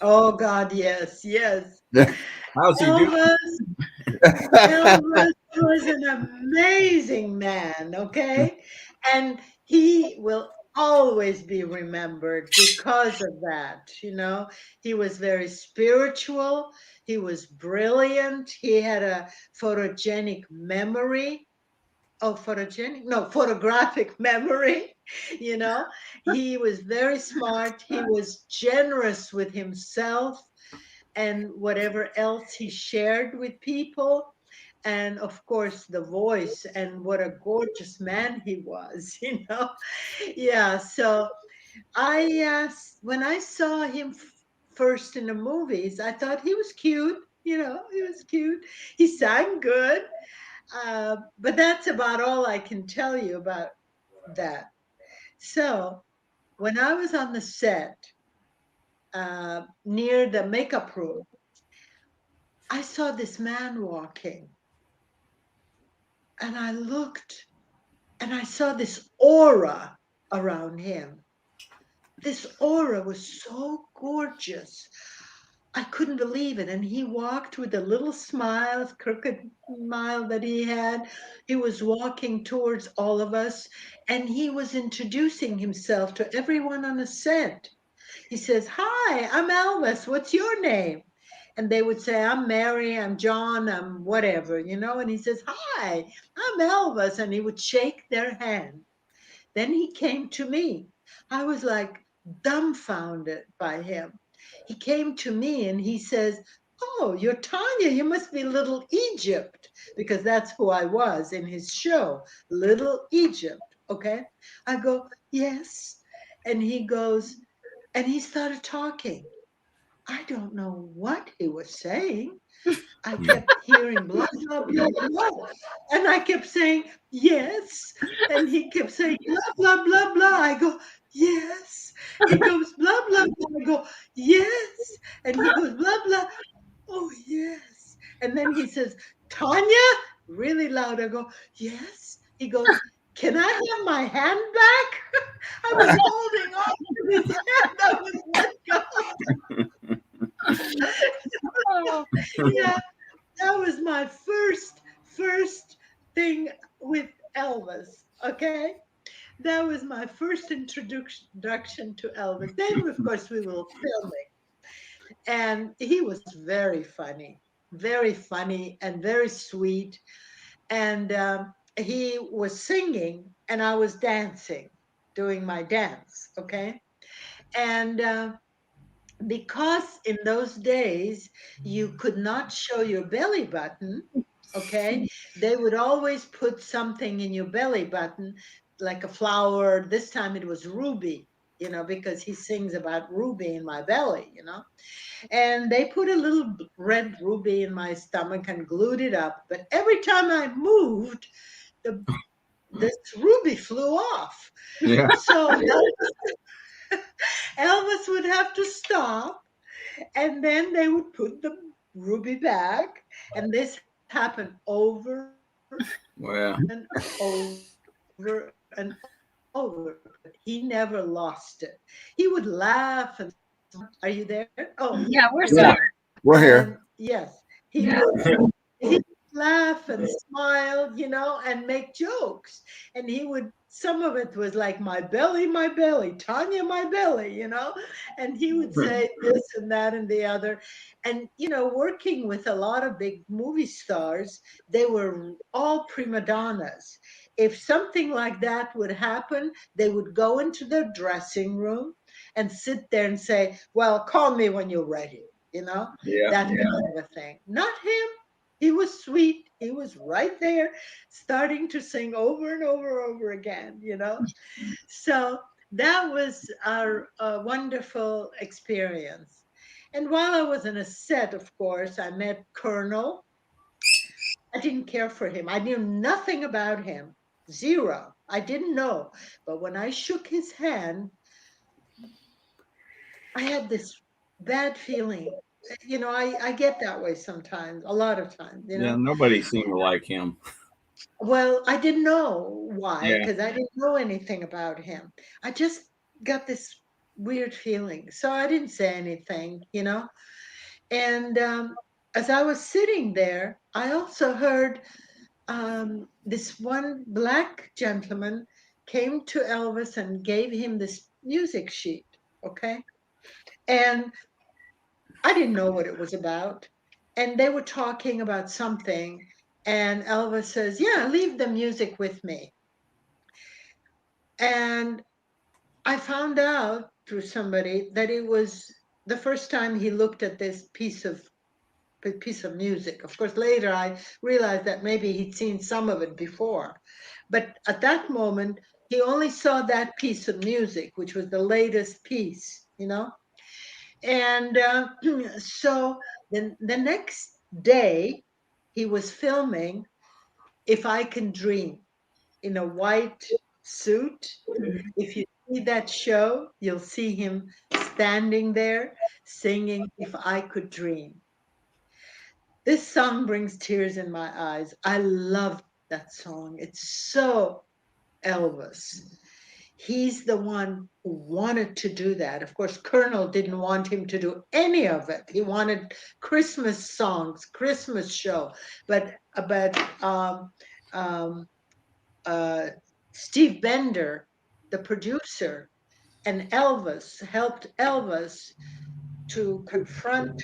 Oh God, yes, yes. How's he doing? Elvis was an amazing man, okay? And he will always be remembered because of that, you know. He was very spiritual, he was brilliant, he had a photogenic memory. Oh, photogenic? No, photographic memory. You know, he was very smart. He was generous with himself and whatever else he shared with people. And of course, the voice, and what a gorgeous man he was, you know. Yeah. So when I saw him first in the movies, I thought he was cute. You know, he was cute. He sang good. But that's about all I can tell you about that. So when I was on the set near the makeup room, I saw this man walking, and I looked and I saw this aura around him. This aura was so gorgeous. I couldn't believe it. And he walked with a little smile, crooked smile that he had. He was walking towards all of us, and he was introducing himself to everyone on the set. He says, "Hi, I'm Elvis. What's your name?" And they would say, "I'm Mary, I'm John, I'm whatever, you know." And he says, "Hi, I'm Elvis." And he would shake their hand. Then he came to me. I was like dumbfounded by him. He came to me and he says, "Oh, you're Tanya. You must be Little Egypt," because that's who I was in his show, Little Egypt. Okay. I go, "Yes." And he goes, and he started talking. I don't know what he was saying. I kept hearing blah, blah, blah, blah. And I kept saying, "Yes." And he kept saying, "Blah, blah, blah, blah." I go, "Yes." He goes, "Blah, blah, blah." I go, "Yes." And he goes, "Blah, blah." "Oh, yes." And then he says, "Tanya," really loud. I go, "Yes." He goes, "Can I have my hand back?" I was holding on to his hand. I was let go. Oh, Yeah, that was my first thing with Elvis. Okay, that was my first introduction to Elvis. Then, of course, we were filming, and he was very funny, and very sweet. And he was singing, and I was dancing, doing my dance. Okay, and because in those days you could not show your belly button, okay, they would always put something in your belly button, like a flower. This time it was ruby, you know, because he sings about ruby in my belly, you know. And they put a little red ruby in my stomach and glued it up. But every time I moved, the this ruby flew off. Yeah. So Elvis would have to stop, and then they would put the ruby back, and this happened over Well, and over and over. But he never lost it. He would laugh and smile. Are you there? Oh, here we yeah, are. we're still Yeah, here. we're And here. yes, he would laugh and smile, you know, and make jokes. And he would, some of it was like, my belly, Tanya, my belly, you know, and he would say this and that and the other. And, you know, working with a lot of big movie stars, they were all prima donnas. If something like that would happen, they would go into their dressing room and sit there and say, "Well, call me when you're ready," you know, yeah. that kind of a thing. Not him. He was sweet. He was right there, starting to sing over and over again, you know. So that was our wonderful experience. And while I was in a set, of course, I met Colonel. I didn't care for him. I knew nothing about him. Zero. I didn't know. But when I shook his hand, I had this bad feeling. You know, I get that way sometimes, a lot of times, you Yeah. know. Nobody seemed to like him. Well, I didn't know why, Yeah. because I didn't know anything about him. I just got this weird feeling. So I didn't say anything, you know. And as I was sitting there, I also heard this one black gentleman came to Elvis and gave him this music sheet. Okay. And I didn't know what it was about. And they were talking about something. And Elvis says, yeah, leave the music with me. And I found out through somebody that it was the first time he looked at this piece of music. Of course, later I realized that maybe he'd seen some of it before. But at that moment, he only saw that piece of music, which was the latest piece, you know? And so then the next day, he was filming If I Can Dream in a white suit. If you see that show, you'll see him standing there singing If I Could Dream. This song brings tears in my eyes. I love that song. It's so Elvis. He's the one who wanted to do that. Of course, Colonel didn't want him to do any of it. He wanted Christmas songs, Christmas show. But um, Steve Bender, the producer, and Elvis helped Elvis to confront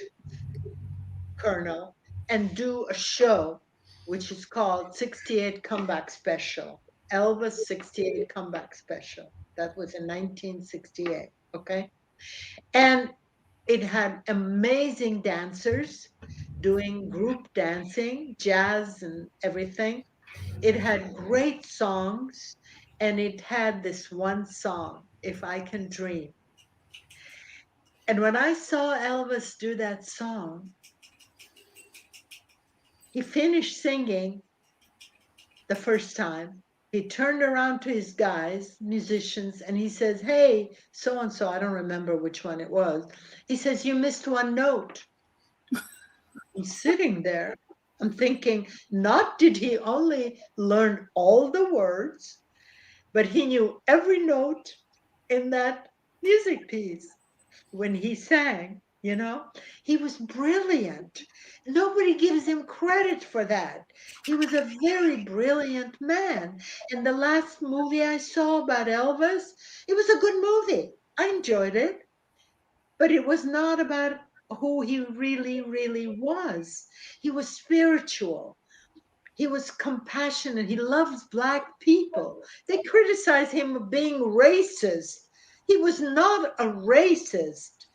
Colonel and do a show which is called 68 Comeback Special. Elvis 68 Comeback Special. That was in 1968. Okay. And it had amazing dancers doing group dancing, jazz, and everything. It had great songs, and it had this one song, If I Can Dream. And when I saw Elvis do that song, he finished singing the first time. He turned around to his guys, musicians, and he says, hey, so-and-so, I don't remember which one it was. He says, you missed one note. I'm sitting there. I'm thinking, not did he only learn all the words, but he knew every note in that music piece when he sang, you know. He was brilliant. Nobody gives him credit for that. He was a very brilliant man. And the last movie I saw about Elvis, it was a good movie. I enjoyed it, but it was not about who he really, really was. He was spiritual. He was compassionate. He loves Black people. They criticize him of being racist. He was not a racist.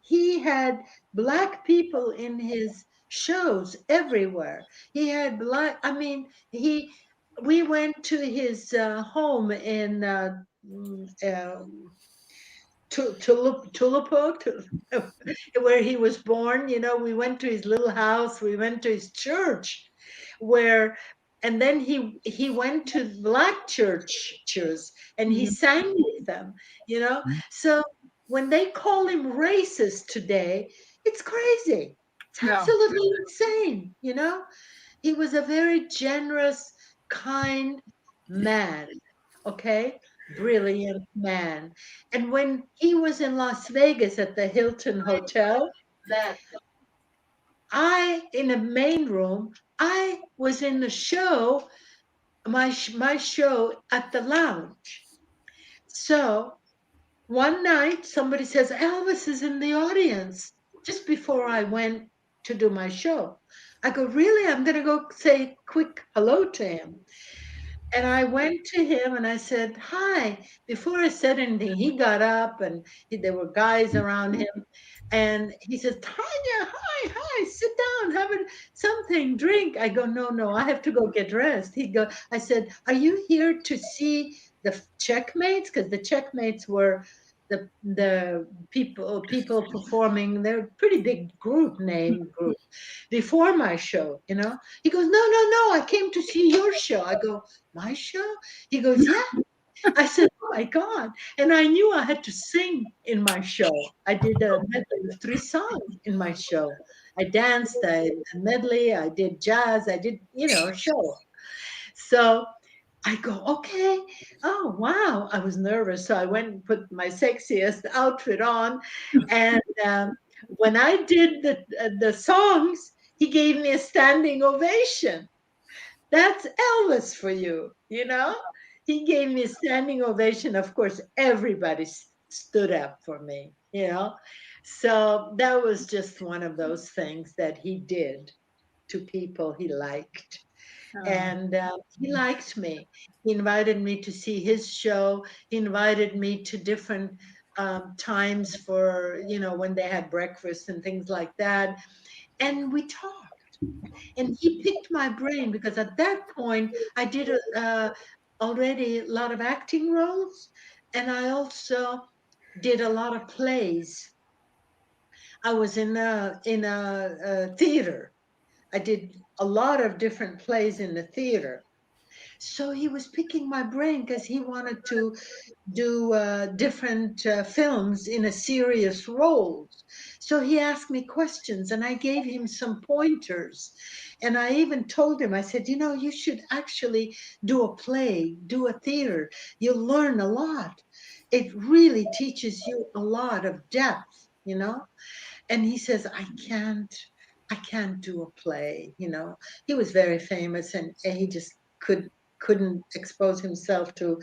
He had Black people in his shows everywhere. He had Black, I mean, we went to his home in Tulupo, where he was born. You know, we went to his little house. We went to his church, and then he went to Black churches and he sang with them. You know, so when they call him racist today, it's crazy. It's absolutely insane. You know, he was a very generous, kind man. Okay. Brilliant man. And when he was in Las Vegas at the Hilton Hotel, in the main room, I was in the show, my show at the lounge. So one night somebody says, Elvis is in the audience, just before I went to do my show. I go, really? I'm going to go say quick hello to him. And I went to him and I said, hi. Before I said anything, he got up and there were guys around him. And he says, Tanya, hi, sit down, have something, drink. I go, no, I have to go get dressed. I said, are you here to see the checkmates? Because the checkmates were the people performing. They're a pretty big group before my show, you know. He goes, no, I came to see your show. I go, my show? He goes, yeah. I said, oh my God. And I knew I had to sing in my show. I did a medley of 3 songs in my show. I danced, a medley, I did jazz, I did, you know, a show. So I go, okay. Oh, wow. I was nervous. So I went and put my sexiest outfit on. And when I did the songs, he gave me a standing ovation. That's Elvis for you, you know? He gave me a standing ovation. Of course, everybody stood up for me, you know? So that was just one of those things that he did to people he liked. And he liked me. He invited me to see his show. He invited me to different times for, you know, when they had breakfast and things like that. And we talked. And he picked my brain because at that point I did already a lot of acting roles, and I also did a lot of plays. I was in a theater. I did a lot of different plays in the theater. So he was picking my brain because he wanted to do different films in a serious roles. So he asked me questions and I gave him some pointers. And I even told him, I said, you know, you should actually do a play, do a theater. You'll learn a lot. It really teaches you a lot of depth, you know? And he says, I can't do a play, you know. He was very famous and he just couldn't expose himself to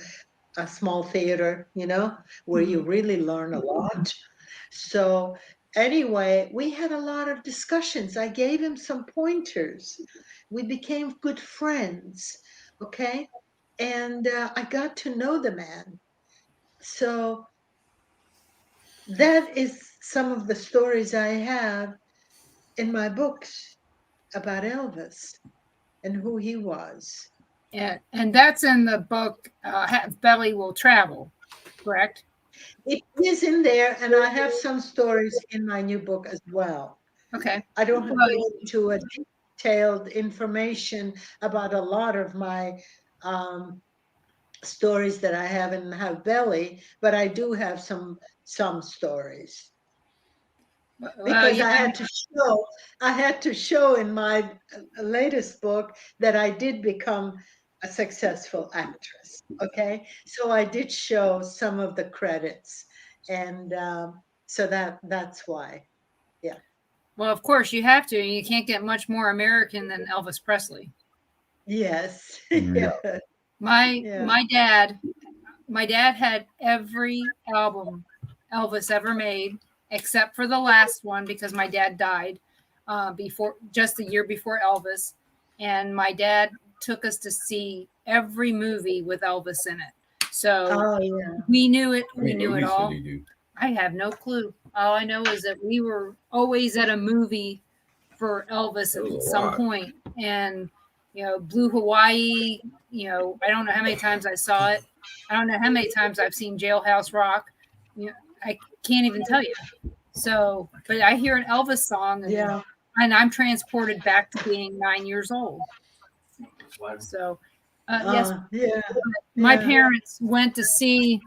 a small theater, you know, where you really learn a lot. So anyway, we had a lot of discussions. I gave him some pointers. We became good friends, okay? And I got to know the man. So that is some of the stories I have in my books about Elvis and who he was. Yeah, and that's in the book, Belly Will Travel, correct? It is in there, and I have some stories in my new book as well. Okay. I don't have to go into a detailed information about a lot of my stories that I have in Have Belly, but I do have some stories. Because yeah. I had to show in my latest book that I did become a successful actress. Okay, so I did show some of the credits, and so that's why. Yeah. Well, of course you have to. You can't get much more American than Elvis Presley. Yes. Yeah. Yeah. My dad had every album Elvis ever made, except for the last one because my dad died before, just a year before Elvis, and my dad took us to see every movie with Elvis in it. So Oh yeah. we knew it. How We many knew it movies all. did he do? I have no clue. All I know is that we were always at a movie for Elvis That was at a some lot. point. And, you know, Blue Hawaii, you know, I don't know how many times I saw it. I don't know how many times I've seen Jailhouse Rock. You know, I can't even tell you. So, but I hear an Elvis song and, Yeah. and I'm transported back to being 9 years old. So, yes, Yeah. my Yeah. parents went to see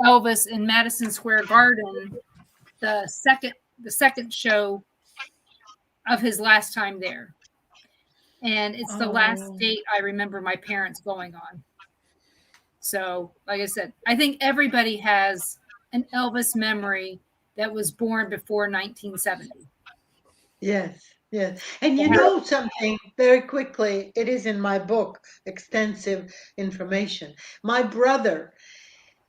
Elvis in Madison Square Garden the second show of his last time there. And it's the last Oh. date I remember my parents going on. So, like I said, I think everybody has an Elvis memory that was born before 1970. Yes. Yes. And you know something very quickly, it is in my book, extensive information. My brother,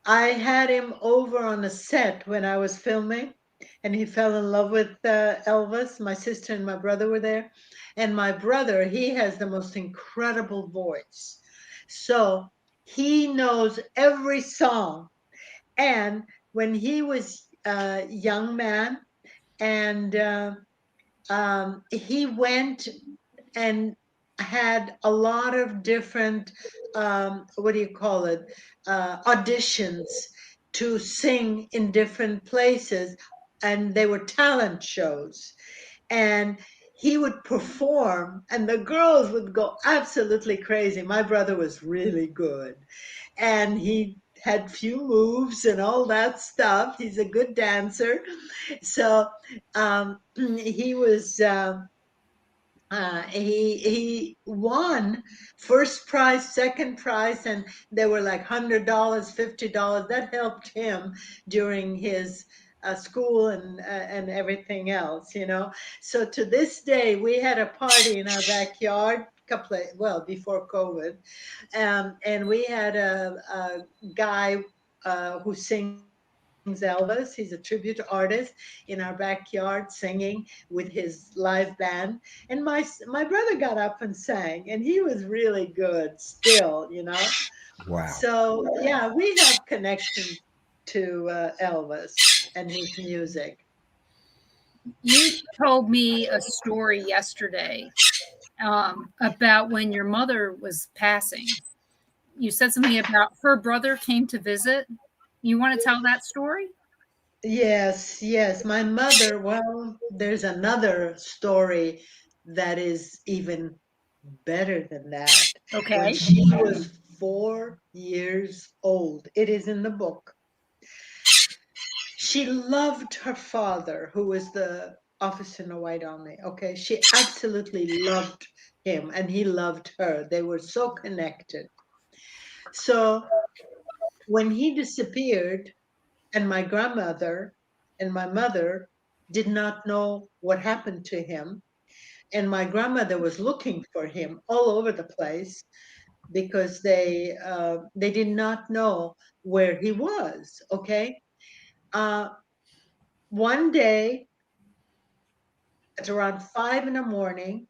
I had him over on a set when I was filming, and he fell in love with Elvis. My sister and my brother were there. And my brother, he has the most incredible voice. So he knows every song. And when he was a young man, and he went and had a lot of different what do you call it, auditions to sing in different places, and they were talent shows, and he would perform and the girls would go absolutely crazy. My brother was really good, and he had few moves and all that stuff. He's a good dancer. So he was He won first prize, second prize, and they were like $100, $50. That helped him during his school and everything else, you know. So to this day, we had a party in our backyard, before COVID, and we had a guy who sings Elvis. He's a tribute artist in our backyard singing with his live band. And my brother got up and sang, and he was really good still, you know. Wow. So yeah, we have connection to Elvis and his music. You told me a story yesterday about when your mother was passing. You said something about her brother came to visit. You want to tell that story? Yes, yes. My mother, well, there's another story that is even better than that. When Okay. she was 4 years old, it is in the book. She loved her father, who was the officer in the White Army. Okay, she absolutely loved him, and he loved her. They were so connected. So when he disappeared, and my grandmother and my mother did not know what happened to him, and my grandmother was looking for him all over the place because they did not know where he was. Okay, one day at around 5 in the morning,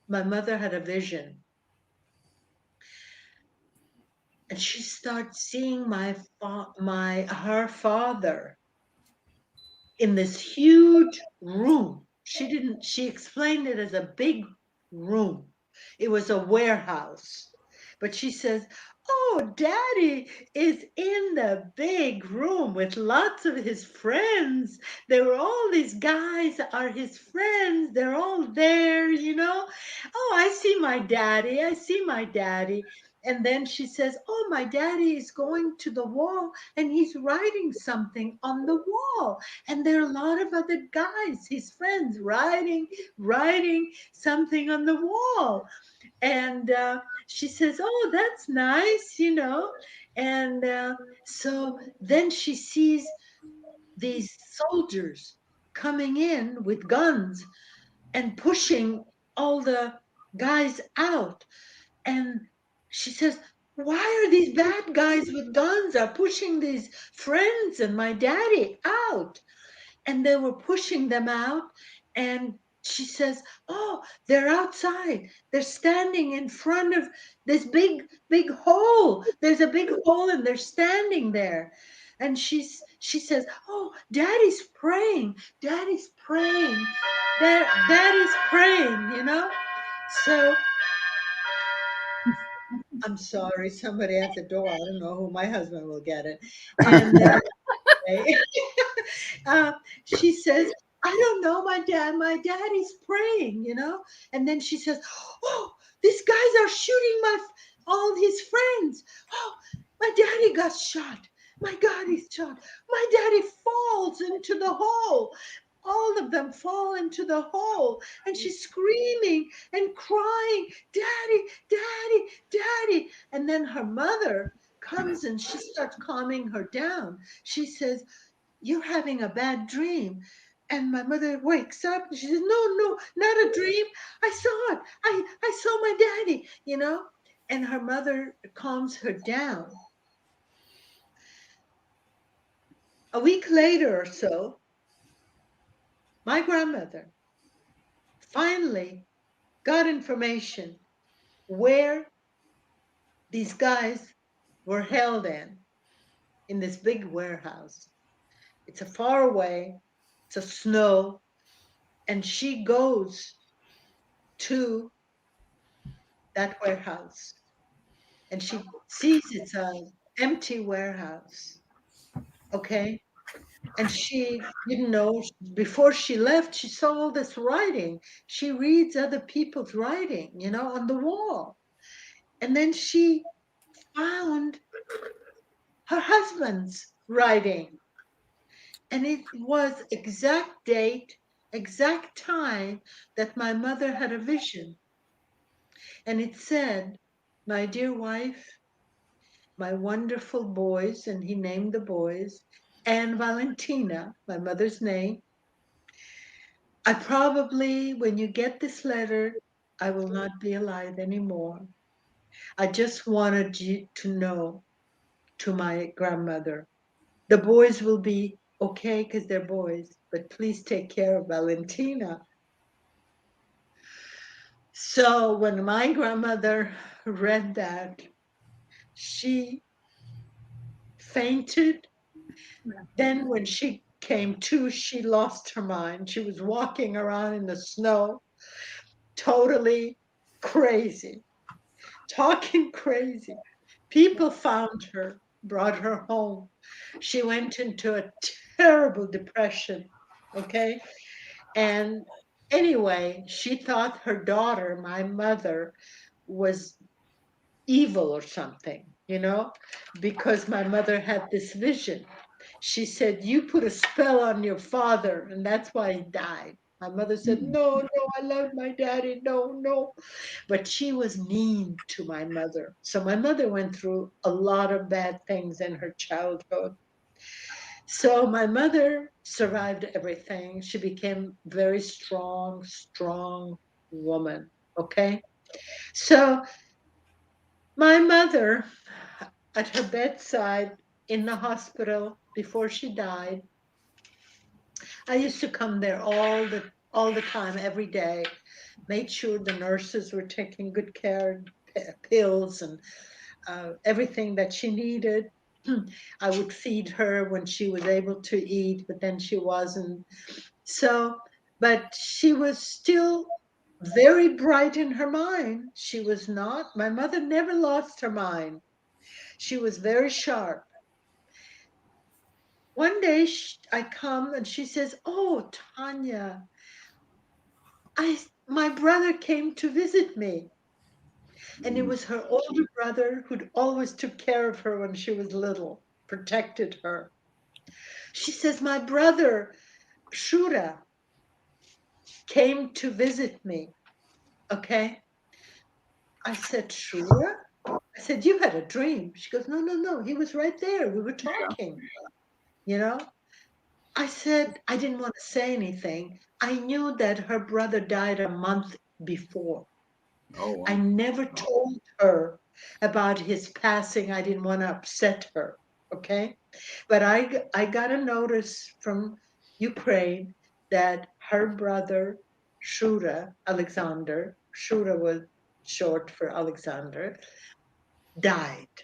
my mother had a vision, and she started seeing her father in this huge room. She explained it as a big room. It was a warehouse. But she says, "Oh, Daddy is in the big room with lots of his friends. There were all these guys are his friends. They're all there, you know. Oh, I see my daddy. I see my daddy." And then she says, "Oh, my daddy is going to the wall and he's writing something on the wall. And there are a lot of other guys, his friends, writing something on the wall." And she says, "Oh, that's nice, you know." And so then she sees these soldiers coming in with guns and pushing all the guys out. And she says, "Why are these bad guys with guns are pushing these friends and my daddy out?" And they were pushing them out. And she says, "Oh, they're outside. They're standing in front of this big hole. There's a big hole and they're standing there." And she says, "Oh, Daddy's praying. Daddy's praying. Daddy's praying, you know." So I'm sorry, somebody at the door. I don't know who. My husband will get it. And uh, she says, "I don't know, my daddy's praying, you know." And then she says, "Oh, these guys are shooting all his friends. Oh, my daddy got shot. My daddy's shot. My daddy falls into the hole." All of them fall into the hole, and she's screaming and crying, "Daddy, daddy, daddy." And then her mother comes and she starts calming her down. She says, "You're having a bad dream." And my mother wakes up and she says, "No, no, not a dream. I saw it. I saw my daddy, you know." And her mother calms her down. A week later or so, my grandmother finally got information where these guys were held in this big warehouse. It's a far away, it's a snow, and she goes to that warehouse and she sees it's an empty warehouse. Okay. And she didn't know before she left, she saw all this writing. She reads other people's writing, you know, on the wall. And then she found her husband's writing. And it was exact date exact time that my mother had a vision. And it said, "My dear wife, my wonderful boys," and he named the boys, and Valentina, my mother's name. "I probably, when you get this letter, I will not be alive anymore. I just wanted you to know, to my grandmother, the boys will be okay because they're boys, but please take care of Valentina." So when my grandmother read that, she fainted. Then when she came to, she lost her mind. She was walking around in the snow, totally crazy, talking crazy. People found her, brought her home. She went into a terrible depression, okay? And anyway, she thought her daughter, my mother, was evil or something, because my mother had this vision. She said, "You put a spell on your father, and that's why he died." My mother said, "No, no, I love my daddy. No, no." But she was mean to my mother. So my mother went through a lot of bad things in her childhood. So my mother survived everything. She became very strong, strong woman. Okay. So my mother, at her bedside in the hospital before she died, I used to come there all the time, every day, made sure the nurses were taking good care, pills and everything that she needed. I would feed her when she was able to eat, but then she wasn't. So, but she was still very bright in her mind. She was not, my mother never lost her mind. She was very sharp. One day I come and she says, "Oh, Tanya, my brother came to visit me." And it was her older brother who'd always took care of her when she was little, protected her. She says, "My brother, Shura, came to visit me." Okay. I said, "Shura?" I said, "You had a dream." She goes, "No, no, no. He was right there. We were talking, you know? I said, I didn't want to say anything. I knew that her brother died a month before. Oh, wow. I never told her about his passing. I didn't want to upset her. Okay. But I got a notice from Ukraine that her brother, Shura was short for Alexander, died.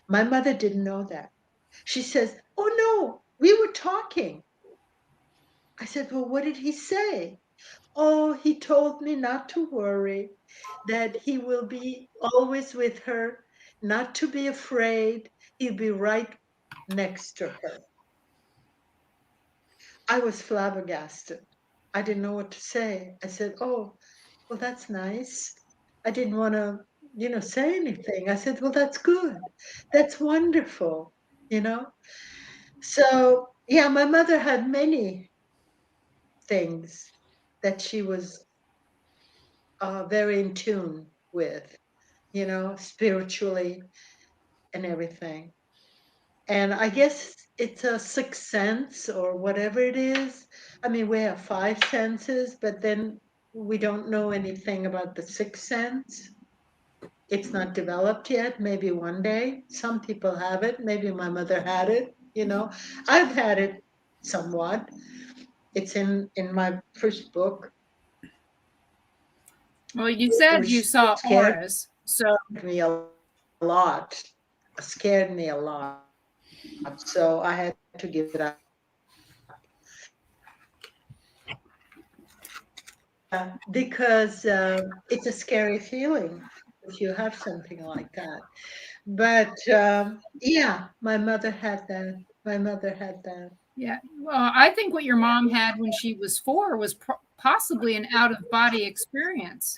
My mother didn't know that. She says, "Oh no, we were talking." I said, "Well, what did he say?" "Oh, he told me not to worry, that he will be always with her, not to be afraid. He'll be right next to her." I was flabbergasted. I didn't know what to say. I said, "Oh, well, that's nice." I didn't want to, say anything. I said, "Well, that's good. That's." So, yeah, my mother had many things that she was very in tune with, spiritually and everything. And I guess it's a sixth sense or whatever it is. I mean, we have five senses, but then we don't know anything about the sixth sense. It's not developed yet. Maybe one day. Some people have it. Maybe my mother had it. I've had it somewhat. It's in my first book. Well, you said you Which saw scared auras, so me a lot. Scared me a lot. So I had to give it up. Because it's a scary feeling if you have something like that. But yeah, my mother had that. My mother had that. yeah. Well, I think what your mom had when she was 4 was possibly an out of body experience.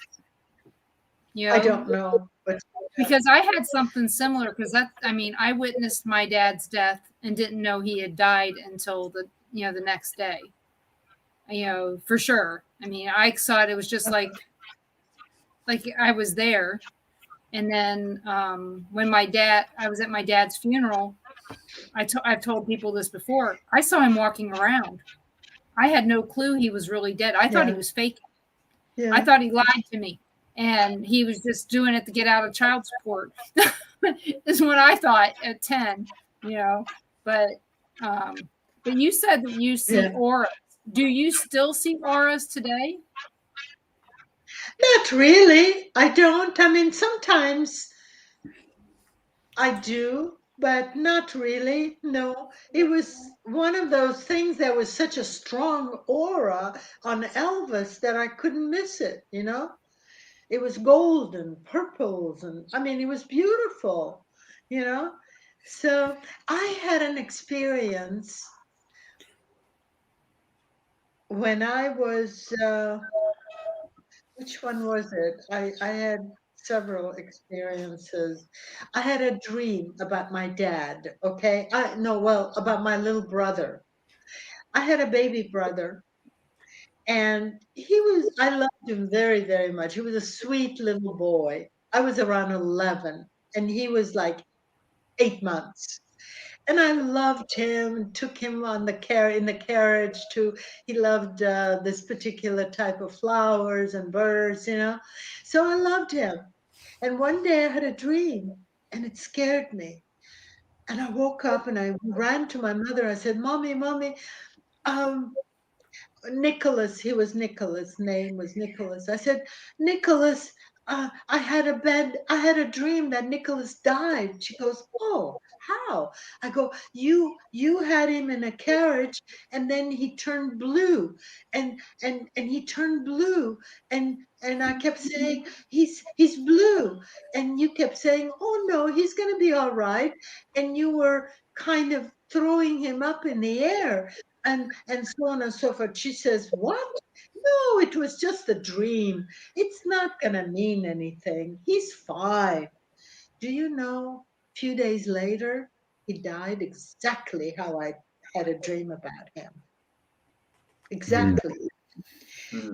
I don't know, but Because I had something similar. Because I witnessed my dad's death and didn't know he had died until the next day. for sure. I mean, I thought it was just like I was there. And then when I was at my dad's funeral, I've told people this before. I saw him walking around. I had no clue he was really dead. I thought he was faking. Yeah. I thought he lied to me, and he was just doing it to get out of child support. Is what I thought at 10, But you said that you see auras. Do you still see auras today? Not really. I don't. I mean, sometimes I do, but not really. No, it was one of those things that was such a strong aura on Elvis that I couldn't miss it, It was gold and purples, and I mean, it was beautiful, So I had an experience when I was, which one was it? I had several experiences. I had a dream about my dad, okay? About my little brother. I had a baby brother, and I loved him very, very much. He was a sweet little boy. I was around 11, and he was like 8 months. And I loved him and took him in the carriage he loved this particular type of flowers and birds, So I loved him. And one day I had a dream, and it scared me. And I woke up and I ran to my mother. I said, Mommy, Nicholas, name was Nicholas. I said, Nicholas, I had a dream that Nicholas died. She goes, oh, how? I go, you had him in a carriage, and then he turned blue, and he turned blue, and I kept saying, he's blue, and you kept saying, oh no, he's gonna be all right, and you were kind of throwing him up in the air. And so on and so forth. She says, what? No, it was just a dream. It's not going to mean anything. He's fine. Do you know, a few days later, he died exactly how I had a dream about him. Exactly.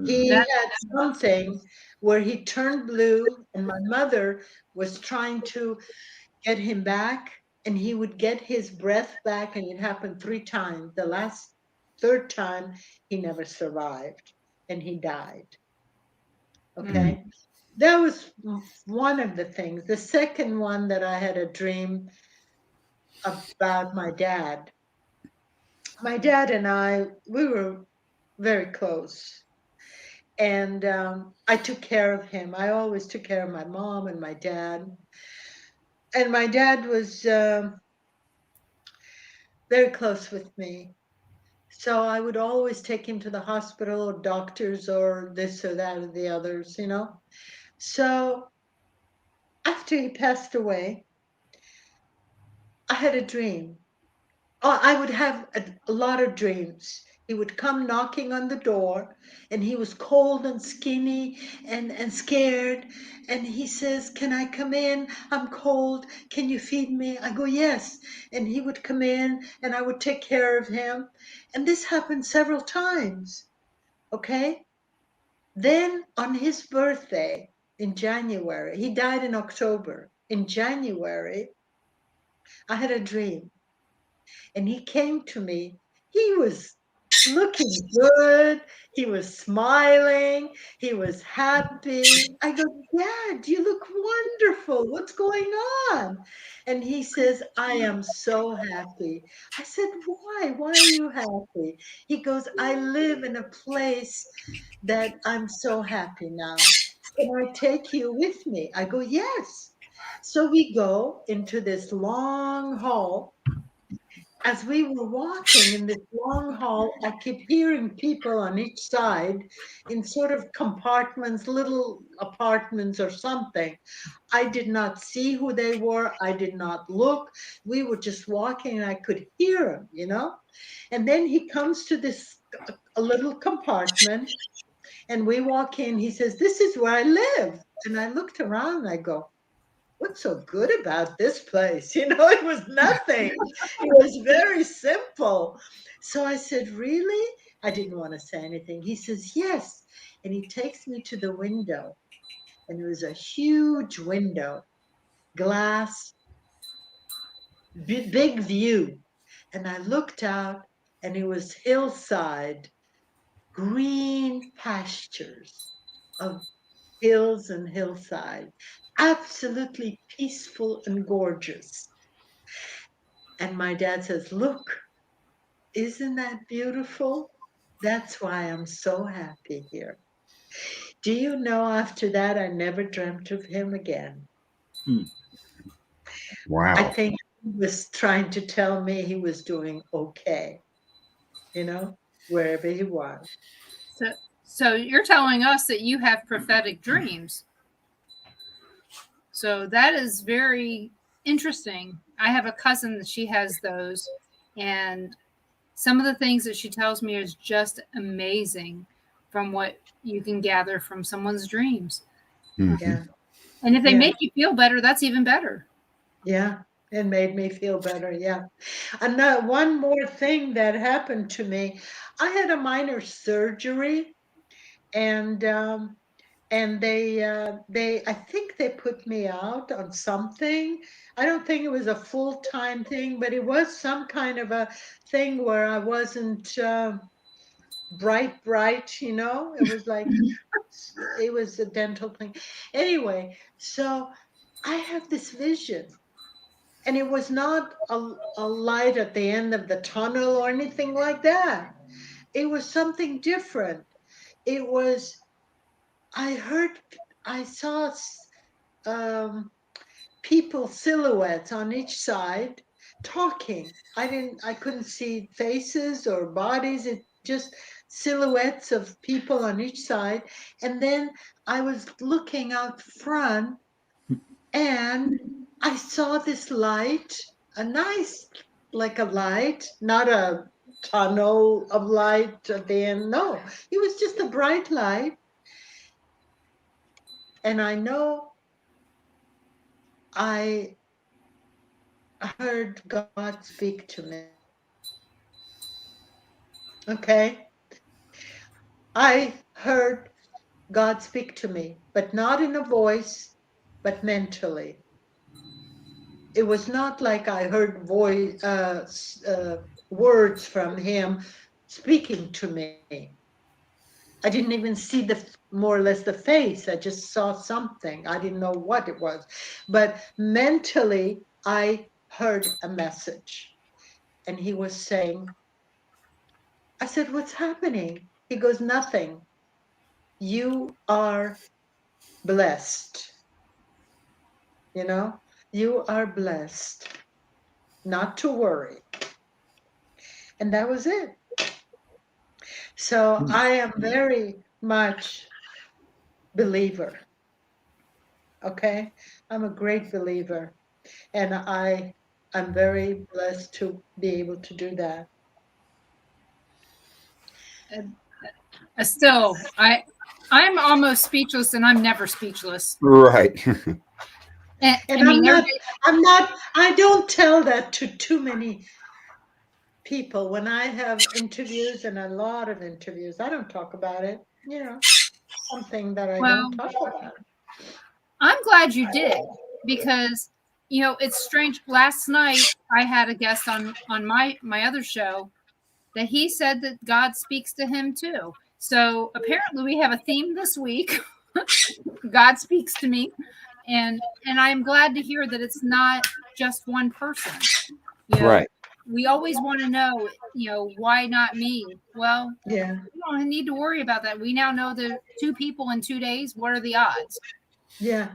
He had something where he turned blue, and my mother was trying to get him back, and he would get his breath back, and it happened 3 times. The third time, he never survived, and he died. Okay? That was one of the things. The second one that I had a dream about my dad. My dad and I, we were very close. And I took care of him. I always took care of my mom and my dad. And my dad was very close with me. So I would always take him to the hospital or doctors or this or that or the others, So after he passed away, I had a dream. I would have a lot of dreams. He would come knocking on the door, and he was cold and skinny and scared. And he says, can I come in? I'm cold. Can you feed me? I go, yes. And he would come in, and I would take care of him. And this happened several times. Okay? Then on his birthday in January, he died in October. In January, I had a dream. And he came to me. He was looking good. He was smiling. He was happy. I go, Dad, you look wonderful. What's going on? And he says, I am so happy. I said, why? Why are you happy? He goes, I live in a place that I'm so happy now. Can I take you with me? I go, yes. So we go into this long hall. As we were walking in this long hall, I kept hearing people on each side in sort of compartments, little apartments or something. I did not see who they were. I did not look. We were just walking, and I could hear them, And then he comes to a little compartment, and we walk in. He says, this is where I live. And I looked around, and I go, what's so good about this place? It was nothing. It was very simple. So I said, really? I didn't want to say anything. He says, yes. And he takes me to the window. And it was a huge window, glass, big view. And I looked out, and it was hillside, green pastures of hills and hillside, absolutely peaceful and gorgeous. And my dad says, look, isn't that beautiful? That's why I'm so happy here. Do you know, after that, I never dreamt of him again. Wow. I think he was trying to tell me he was doing okay, wherever he was. So you're telling us that you have prophetic dreams. So that is very interesting. I have a cousin that she has those, and some of the things that she tells me is just amazing from what you can gather from someone's dreams. Mhm. Yeah. And if they Yeah. make you feel better, that's even better. Yeah, it made me feel better. Yeah. And one more thing that happened to me, I had a minor surgery, and they I think they put me out on something. I don't think it was a full-time thing, but it was some kind of a thing where I wasn't bright, it was like it was a dental thing. Anyway, so I have this vision, and it was not a light at the end of the tunnel or anything like that. It was something different. It was, I saw people, silhouettes on each side talking. I couldn't see faces or bodies. It just silhouettes of people on each side. And then I was looking out front, and I saw this light, a nice, like a light, not a tunnel of light at the end. No, it was just a bright light. And I know I heard God speak to me. Okay? I heard God speak to me, but not in a voice, but mentally. It was not like I heard words from him speaking to me. I didn't even see more or less the face. I just saw something. I didn't know what it was. But mentally, I heard a message. And he was saying, I said, what's happening? He goes, nothing. You are blessed. You are blessed. Not to worry. And that was it. So I am very much believer. Okay? I'm a great believer. And I'm very blessed to be able to do that. Still, I'm almost speechless, and I'm never speechless. Right. And I don't tell that to too many people. When I have interviews, and a lot of interviews, I don't talk about it. Something that I don't talk about. I'm glad you did, because it's strange. Last night I had a guest on my other show that he said that God speaks to him too. So apparently we have a theme this week. God speaks to me, and I'm glad to hear that it's not just one person. Right. We always want to know, why not me? Well, yeah, we don't need to worry about that. We now know that 2 people in 2 days. What are the odds? Yeah.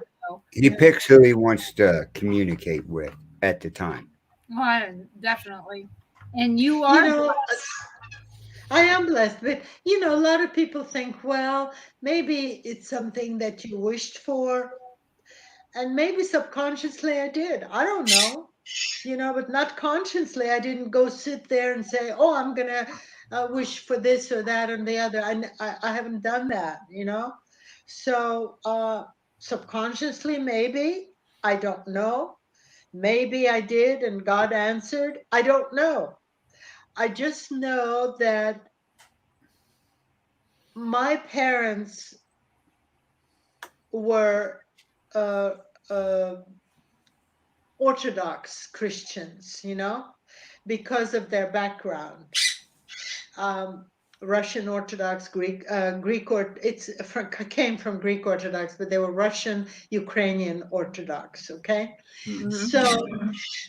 He picks who he wants to communicate with at the time. Well, definitely. And you are. I am blessed, but a lot of people think, well, maybe it's something that you wished for, and maybe subconsciously I did. I don't know, but not consciously. I didn't go sit there and say, oh, I'm gonna wish for this or that and the other. I haven't done that, So subconsciously, maybe, I don't know. Maybe I did and God answered. I don't know. I just know that my parents were uh, uh, Orthodox Christians, because of their background. Um, Russian Orthodox, Greek, came from Greek Orthodox, but they were Russian, Ukrainian Orthodox. Okay, so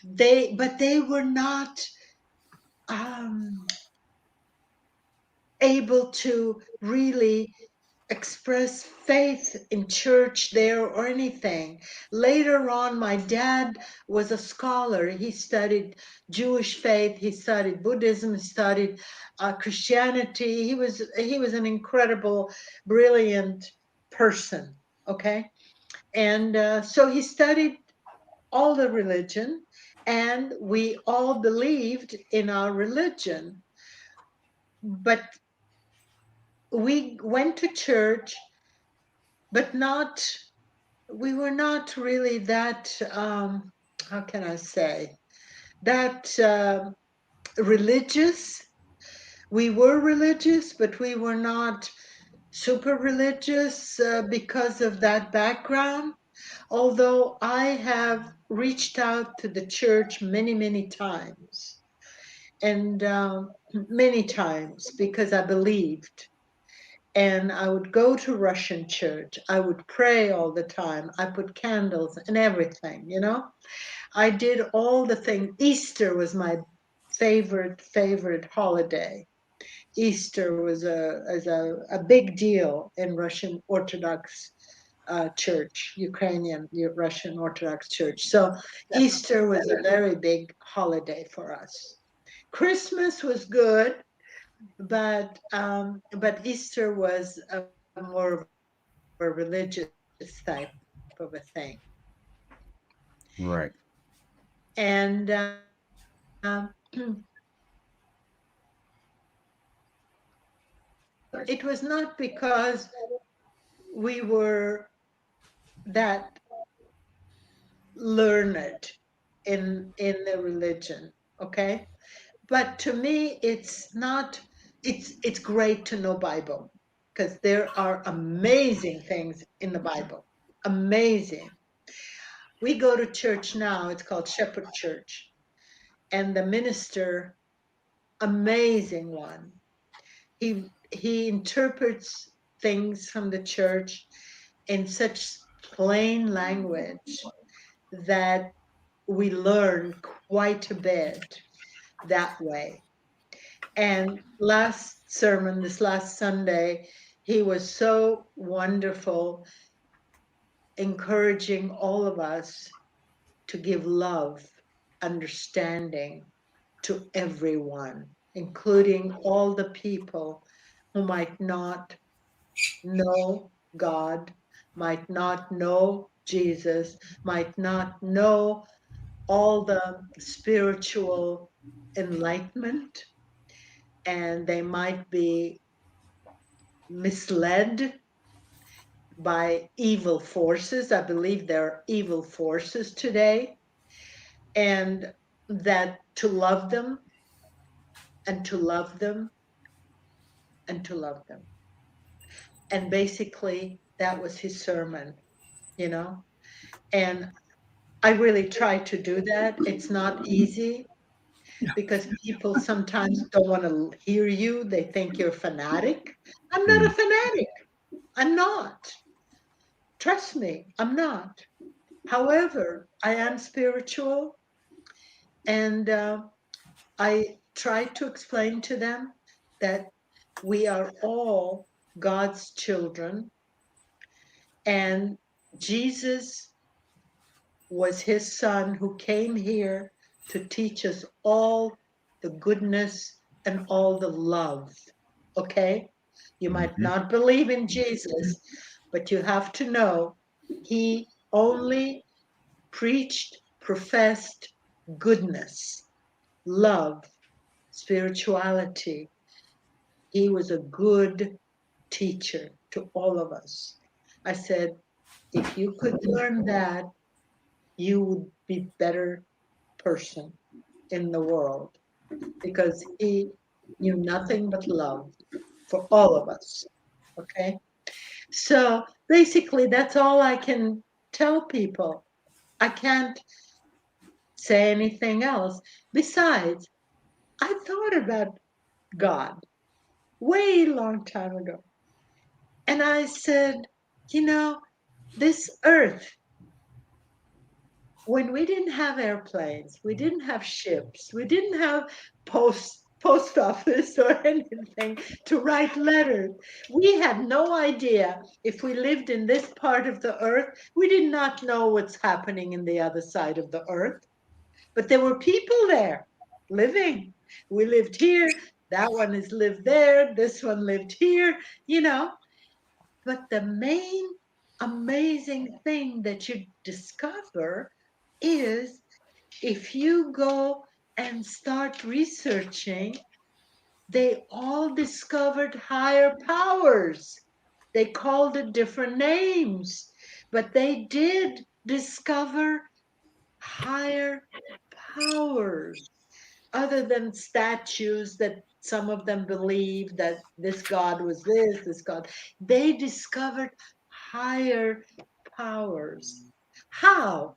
they were not able to really express faith in church there or anything. Later on, my dad was a scholar. He studied Jewish faith, he studied Buddhism, he studied Christianity. He was an incredible, brilliant person. Okay, and so he studied all the religion, and we all believed in our religion, but we went to church, but we were not really that, how can I say, that religious. We were religious, but we were not super religious because of that background. Although I have reached out to the church many, many times, and many times because I believed. And I would go to Russian church. I would pray all the time. I put candles and everything, I did all the things. Easter was my favorite holiday. Easter was a big deal in Russian Orthodox church, Ukrainian Russian Orthodox church. So Easter was a very big holiday for us. Christmas was good, but Easter was more of a religious type of a thing. Right. And it was not because we were that learned in the religion, okay? But to me, it's not. It's great to know Bible, because there are amazing things in the Bible. Amazing. We go to church now. It's called Shepherd Church, and the minister, amazing one. He interprets things from the church in such plain language that we learn quite a bit that way. And this last Sunday, he was so wonderful, encouraging all of us to give love, understanding to everyone, including all the people who might not know God, might not know Jesus, might not know all the spiritual enlightenment, and they might be misled by evil forces. I believe there are evil forces today, and that to love them and to love them and to love them. And basically, that was his sermon, and I really try to do that. It's not easy, because people sometimes don't want to hear you. They think you're a fanatic. I'm not a fanatic. I'm not. Trust me, I'm not. However, I am spiritual, and I try to explain to them that we are all God's children, and Jesus was his son who came here to teach us all the goodness and all the love. Okay? You might not believe in Jesus, but you have to know he only preached, professed goodness, love, spirituality. He was a good teacher to all of us. I said, if you could learn that, you would be better person in the world, because he knew nothing but love for all of us. Okay. So basically, that's all I can tell people. I can't say anything else. Besides, I thought about God way long time ago. And I said, this earth, when we didn't have airplanes, we didn't have ships, we didn't have post office or anything to write letters. We had no idea if we lived in this part of the earth. We did not know what's happening in the other side of the earth. But there were people there living. We lived here. That one has lived there. This one lived here, But the main amazing thing that you discover is if you go and start researching, they all discovered higher powers. They called it different names, but they did discover higher powers other than statues that some of them believe that this god was this god. They discovered higher powers. How?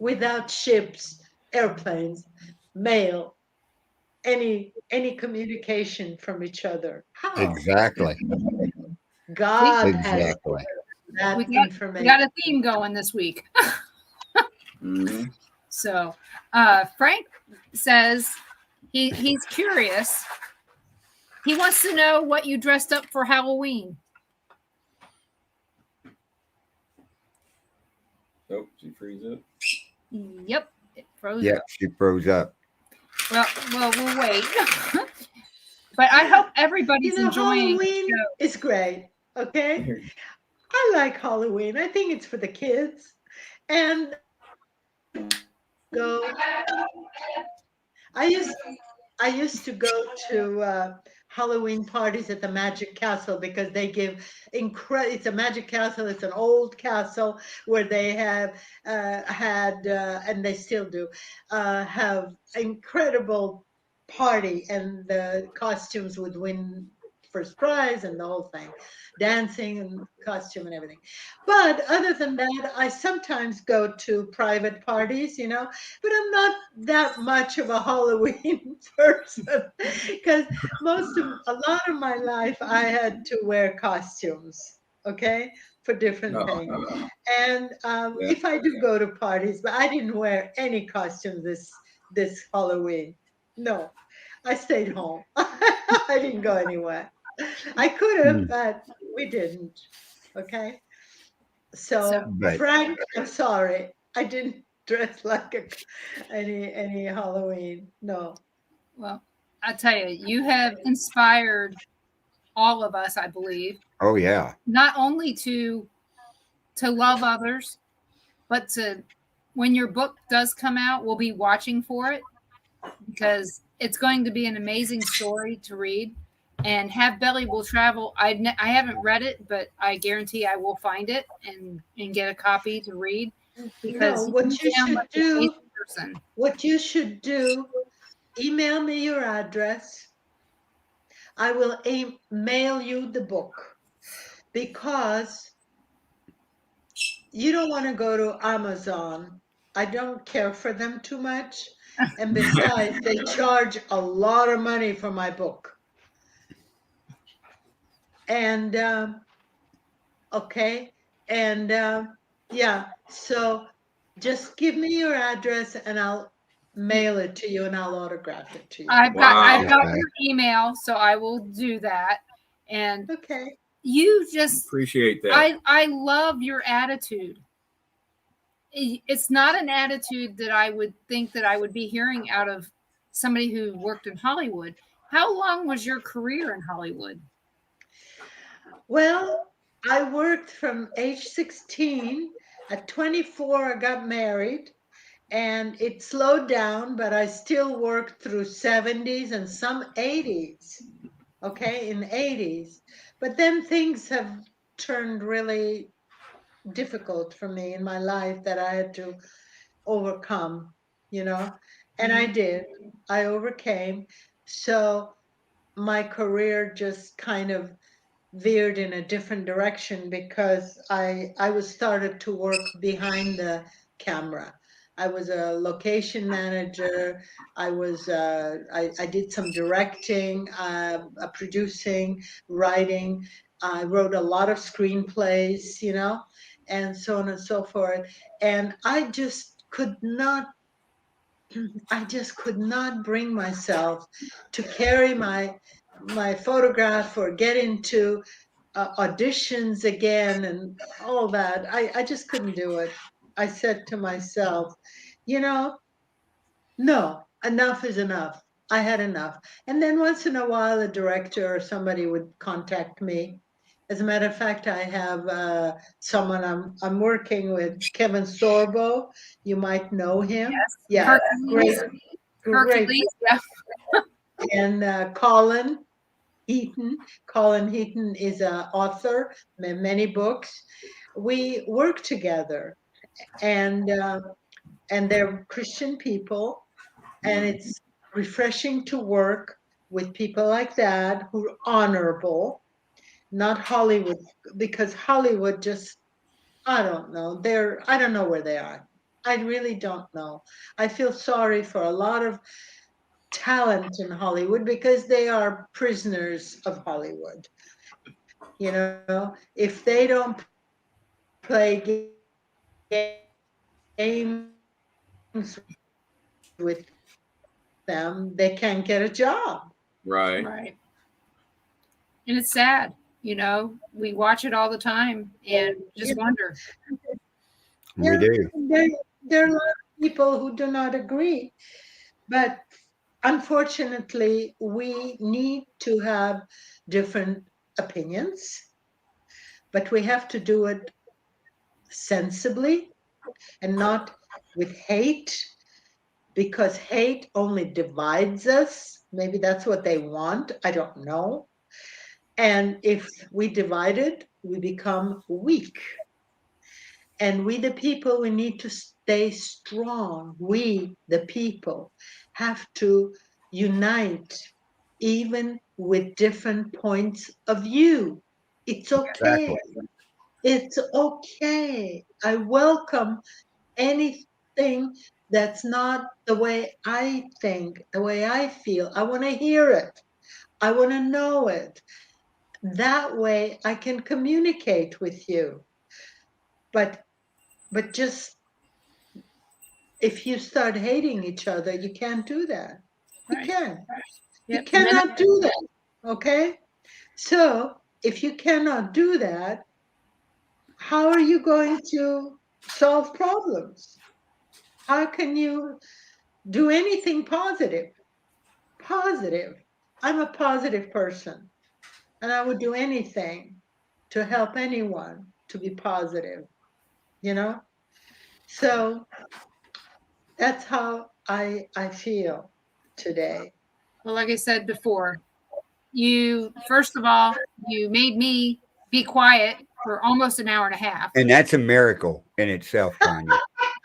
Without ships, airplanes, mail, any communication from each other. How? Exactly. God has Exactly. that We information. got a theme going this week. Mhm. So Frank says he's curious. He wants to know what you dressed up for Halloween. Oh, she frees up. Yep, it froze Yeah, up. she froze up. Well, we'll wait. But I hope everybody's enjoying the Halloween show. is great. Okay, I like Halloween. I think it's for the kids, and go. I used to go to Halloween parties at the Magic Castle because they give It's a Magic Castle. It's an old castle where they have had and they still do have incredible party, and the costumes would win first prize and the whole thing, dancing and costume and everything. But other than that, I sometimes go to private parties, but I'm not that much of a Halloween person because a lot of my life I had to wear costumes, okay, for different No. things. And Yeah. if I do go to parties, but I didn't wear any costume this Halloween. No, I stayed home. I didn't go anywhere. I could have, but we didn't. Okay. So So But Frank, I'm sorry. I didn't dress like any Halloween. No. well, I tell you, you have inspired all of us, I believe, oh yeah. not only to love others, but to when your book does come out, we'll be watching for it because it's going to be an amazing story to read. And Have Belly Will Travel. I haven't read it, but I guarantee I will find it and get a copy to read because No, what you sound should like an do, amazing person. email me your address. I will mail you the book because you don't want to go to Amazon. I don't care for them too much. And besides, they charge a lot of money for my book. And okay. And yeah, so just give me your address and I'll mail it to you and I'll autograph it to you. I've Wow. got Okay. your email, so I will do that. And Okay. you just Appreciate that. I love your attitude. It's not an attitude that I would think that I would be hearing out of somebody who worked in Hollywood. How long was your career in Hollywood? Well, I worked from age 16. At 24, I got married and it slowed down, but I still worked through 70s and some 80s. Okay, in 80s. But then things have turned really difficult for me in my life that I had to overcome, and I did. I overcame. So my career just kind of veered in a different direction because I was started to work behind the camera. I was a location manager. I did some directing, producing, writing. I wrote a lot of screenplays, and so on and so forth. And I just could not bring myself to carry my photograph or get into auditions again and all that. I just couldn't do it. I said to myself, no, enough is enough. I had enough. And then once in a while, a director or somebody would contact me. As a matter of fact, I have someone I'm working with, Kevin Sorbo. You might know him. Yes. Yeah, Hercules. Yeah. And Colin Heaton. Colin Heaton is an author, many books. We work together, and they're Christian people, and it's refreshing to work with people like that who are honorable, not Hollywood, because Hollywood just, I don't know. I don't know where they are. I really don't know. I feel sorry for a lot of talent in Hollywood because they are prisoners of Hollywood. If they don't play games with them, they can't get a job. Right. And it's sad, we watch it all the time and just wonder. We do. There are a lot of people who do not agree, but unfortunately, we need to have different opinions, but we have to do it sensibly and not with hate, because hate only divides us. Maybe that's what they want. I don't know. And if we divide it, we become weak. And we, the people, we need to stay strong. We, the people, have to unite, even with different points of view. It's okay. Exactly. It's okay. I welcome anything that's not the way I think, the way I feel. I want to hear it. I want to know it. That way I can communicate with you. But just, if you start hating each other, you can't do that. You can't. You cannot do that. Okay? So if you cannot do that, how are you going to solve problems? How can you do anything positive? Positive. I'm a positive person, and I would do anything to help anyone to be positive, So that's how I feel today. Well, like I said before, first of all, you made me be quiet for almost an hour and a half. And that's a miracle in itself, Tanya.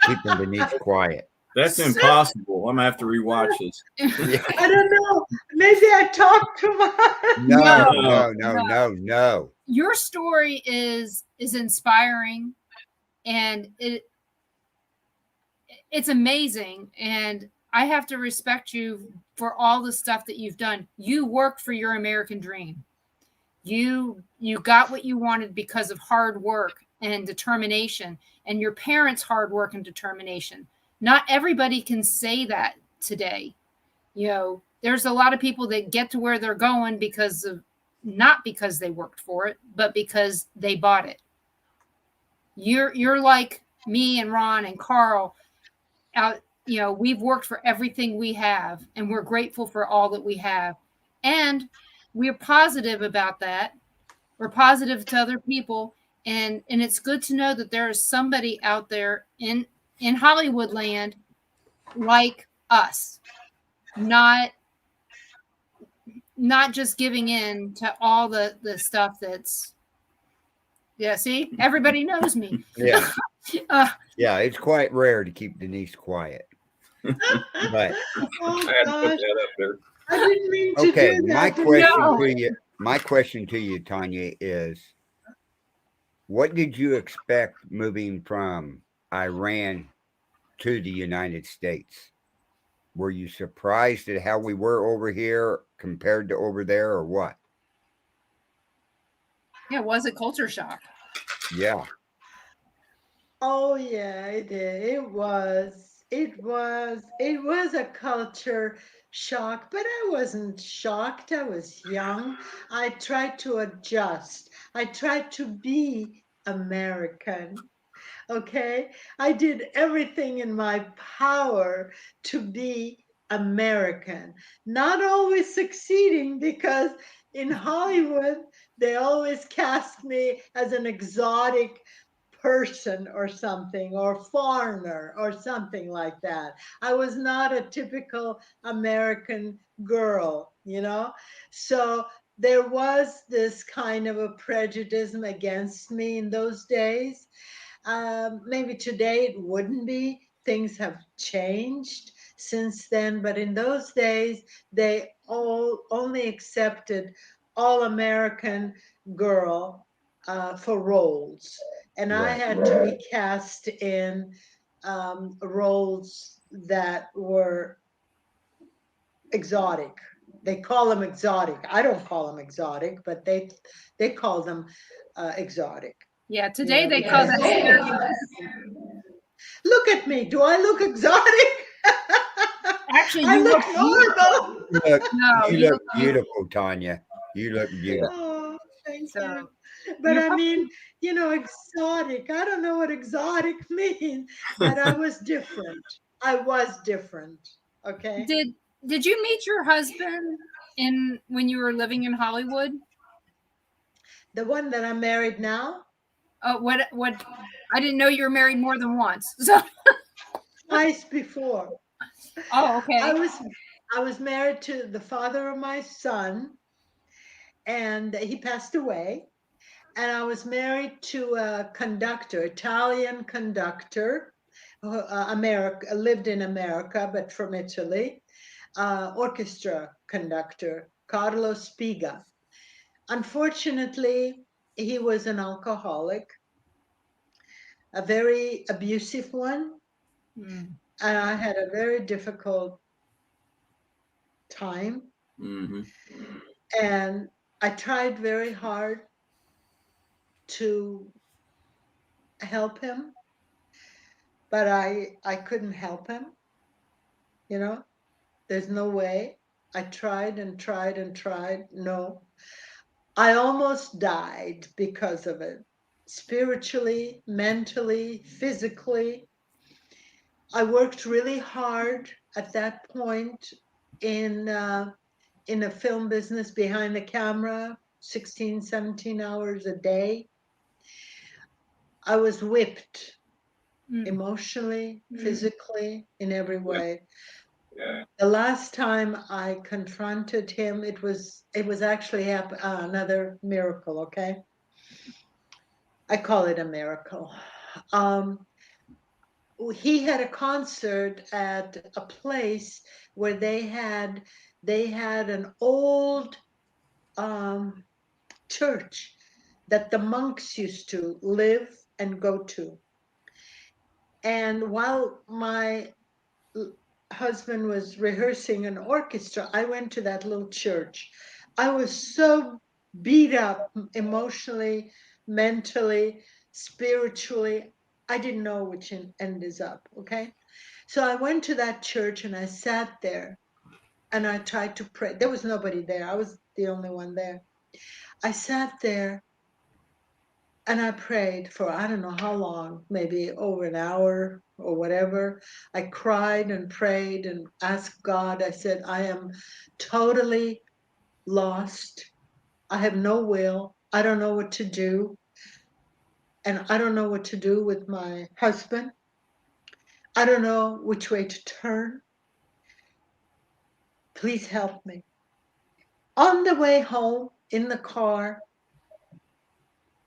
Keeping Denise quiet. That's impossible. I'm gonna have to rewatch this. I don't know. Maybe I talk too much. No. Your story is inspiring, and it's amazing. And I have to respect you for all the stuff that you've done. You worked for your American dream. You got what you wanted because of hard work and determination, and your parents' hard work and determination. Not everybody can say that today. There's a lot of people that get to where they're going not because they worked for it, but because they bought it. You're like me and Ron and Carl out. We've worked for everything we have, and we're grateful for all that we have. And we're positive about that. We're positive to other people. And it's good to know that there is somebody out there in Hollywood land like us, not just giving in to all the stuff that's, see, everybody knows me. Yeah. Yeah, it's quite rare to keep Denise quiet. But Oh, I had to put that up there. I didn't mean to okay, do that. my question to you. my question to you, Tanya, is what did you expect moving from Iran to the United States? Were you surprised at how we were over here compared to over there, or what? Yeah, was a culture shock. Yeah. Oh yeah, it did. It was a culture shock, but I wasn't shocked. I was young. I tried to adjust. I tried to be American. Okay? I did everything in my power to be American. Not always succeeding because in Hollywood, they always cast me as an exotic person or something, or foreigner or something like that. I was not a typical American girl, you know? So there was this kind of a prejudice against me in those days. Maybe today it wouldn't be. Things have changed since then, but in those days, they all only accepted all American girl for roles. And I Right. had to be cast in roles that were exotic. They call them exotic. I don't call them exotic, but they call them exotic. Yeah, today they Yeah. call that stereotypical. Look at me. Do I look exotic? Actually, I you look look normal. no, You you look look beautiful. beautiful, Tanya. You look beautiful. Oh, thank So you. But you're I probably mean, exotic. I don't know what exotic means, but I was different. I was different. Okay. did you meet your husband in when you were living in Hollywood? The one that I'm married now, What I didn't know you were married more than once. So twice before. oh, I okay. was I was married to the father of my son, and he passed away. And I was married to a conductor, Italian conductor, America, lived in America, but from Italy, orchestra conductor, Carlo Spiga. Unfortunately, he was an alcoholic, a very abusive one, Mm. and I had a very difficult time. Mm-hmm. And I tried very hard to help him, but I couldn't help him, you know. There's no way. I tried and tried and tried. No. I almost died because of it. Spiritually, mentally, physically. I worked really hard at that point in a film business behind the camera, 16, 17 hours a day. I was whipped Mm. emotionally, physically, in every way. Yeah. The last time I confronted him, it was actually another miracle. Okay, I call it a miracle. He had a concert at a place where they had an old church that the monks used to live and go to. And while my husband was rehearsing an orchestra, I went to that little church. I was so beat up emotionally, mentally, spiritually. I didn't know which end is up. Okay. So I went to that church and I sat there and I tried to pray. There was nobody there. I was the only one there. I sat there and I prayed for I don't know how long, maybe over an hour or whatever. I cried and prayed and asked God. I said, I am totally lost. I have no will. I don't know what to do. And I don't know what to do with my husband. I don't know which way to turn. Please help me. On the way home in the car,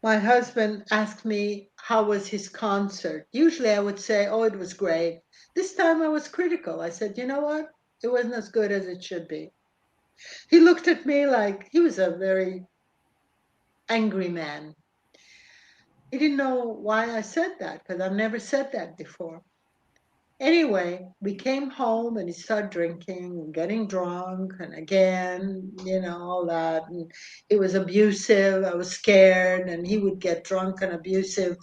my husband asked me how was his concert. Usually I would say, oh, it was great. This time I was critical. I said, you know what? It wasn't as good as it should be. He looked at me like he was a very angry man. He didn't know why I said that because I've never said that before. Anyway, we came home and he started drinking and getting drunk and again, all that. And he was abusive. I was scared, and he would get drunk and abusive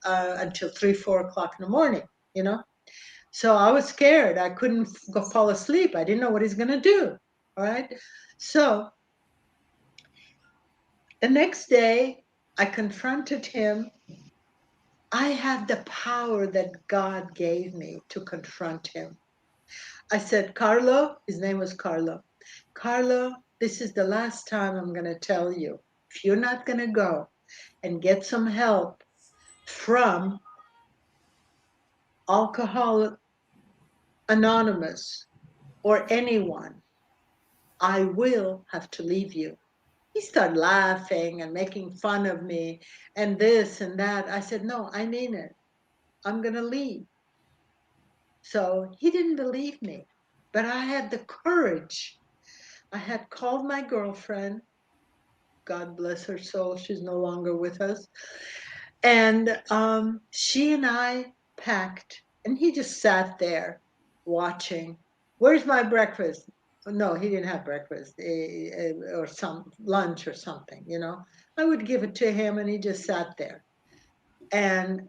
until 3, 4 o'clock in the morning. So I was scared. I couldn't go fall asleep. I didn't know what he's going to do. All right. So the next day, I confronted him. I had the power that God gave me to confront him. I said, Carlo, his name was Carlo. Carlo, this is the last time I'm going to tell you. If you're not going to go and get some help from Alcohol Anonymous or anyone, I will have to leave you. He started laughing and making fun of me and this and that. I said, no, I mean it. I'm going to leave. So he didn't believe me, but I had the courage. I had called my girlfriend. God bless her soul. She's no longer with us. And she and I packed, and he just sat there watching. Where's my breakfast? No, he didn't have breakfast or some lunch or something, I would give it to him, and he just sat there. And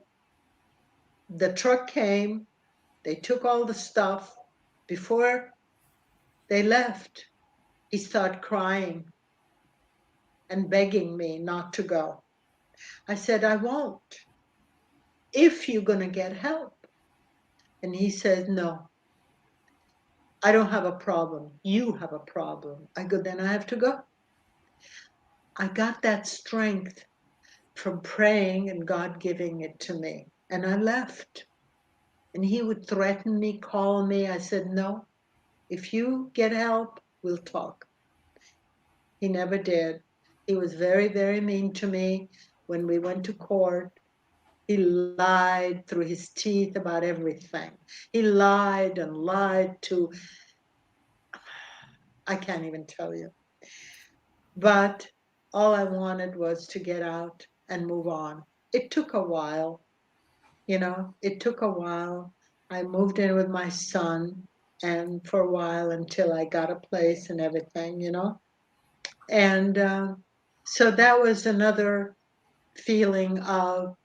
the truck came. They took all the stuff. Before they left, he started crying and begging me not to go. I said, I won't, if you're going to get help. And he said, no, I don't have a problem. You have a problem. I go, then I have to go. I got that strength from praying and God giving it to me. And I left. And he would threaten me, call me. I said, no, if you get help, we'll talk. He never did. He was very, very mean to me when we went to court. He lied through his teeth about everything. He lied and lied to, I can't even tell you. But all I wanted was to get out and move on. It took a while, it took a while. I moved in with my son, and for a while until I got a place and everything, And so that was another feeling of,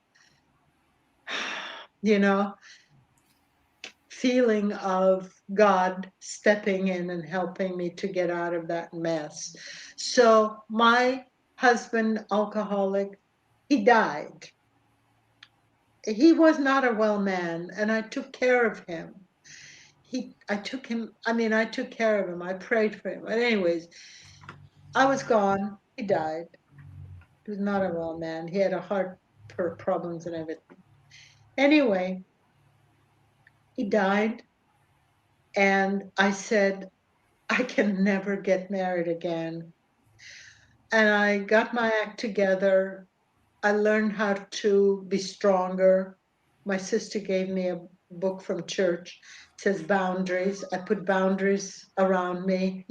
feeling of God stepping in and helping me to get out of that mess. So my husband, alcoholic, he died. He was not a well man, and I took care of him. I took care of him. I prayed for him. But anyways, I was gone. He died. He was not a well man. He had a heart problems and everything. Anyway, he died. And I said, I can never get married again. And I got my act together. I learned how to be stronger. My sister gave me a book from church. It says boundaries. I put boundaries around me,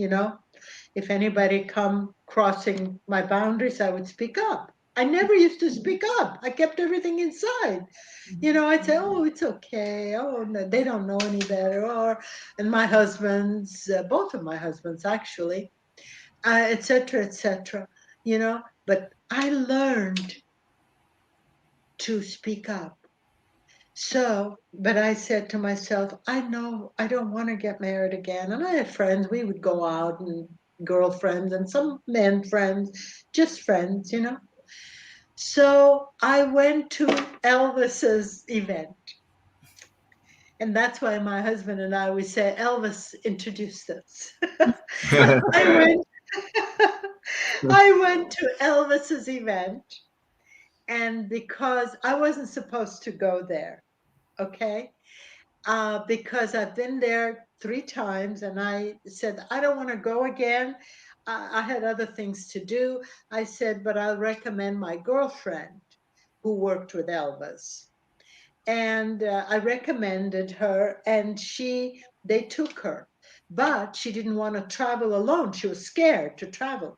If anybody come crossing my boundaries, I would speak up. I never used to speak up. I kept everything inside. I'd say, oh, it's okay. Oh, no, they don't know any better. And my husbands, both of my husbands actually, et cetera, But I learned to speak up. So, but I said to myself, I know I don't want to get married again. And I had friends, we would go out and girlfriends and some men friends, just friends, So I went to Elvis's event. And that's why my husband and I, we say Elvis introduced us. I went to Elvis's event, and because I wasn't supposed to go there, okay? Because I've been there 3 times, and I said, I don't want to go again. I had other things to do. I said, but I'll recommend my girlfriend who worked with Elvis. And I recommended her, and they took her. but she didn't want to travel alone. She was scared to travel.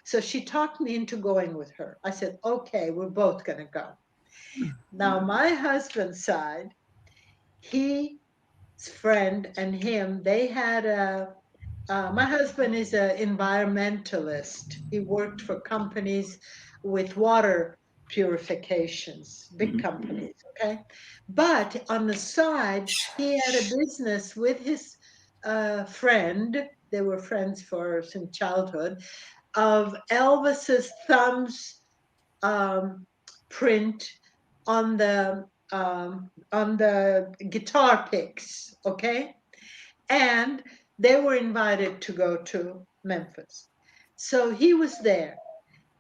So she talked me into going with her. I said, okay, we're both going to go. Now, my husband's side, his friend and him, they had my husband is an environmentalist. He worked for companies with water purifications, big companies, okay? But on the side, he had a business with his friend. They were friends since childhood, of Elvis's thumbs print on the guitar picks, okay? And they were invited to go to Memphis. So he was there.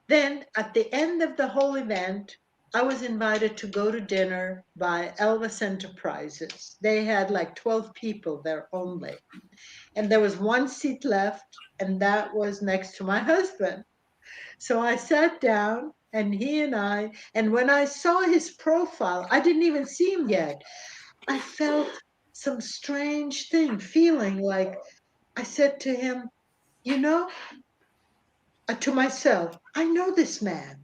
Then at the end of the whole event, I was invited to go to dinner by Elvis Enterprises. They had like 12 people there only. And there was one seat left, and that was next to my husband. So I sat down, and he and when I saw his profile, I didn't even see him yet. I felt some strange feeling like, I said to him, you know, to myself, I know this man.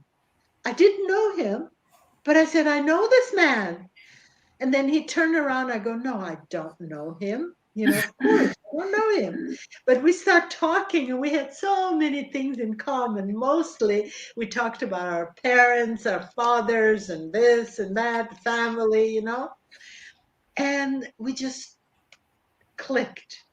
I didn't know him, but I said, I know this man. And then he turned around. I go, no, I don't know him. Of course, I don't know him. But we start talking, and we had so many things in common. Mostly, we talked about our parents, our fathers, and this and that, family, And we just clicked.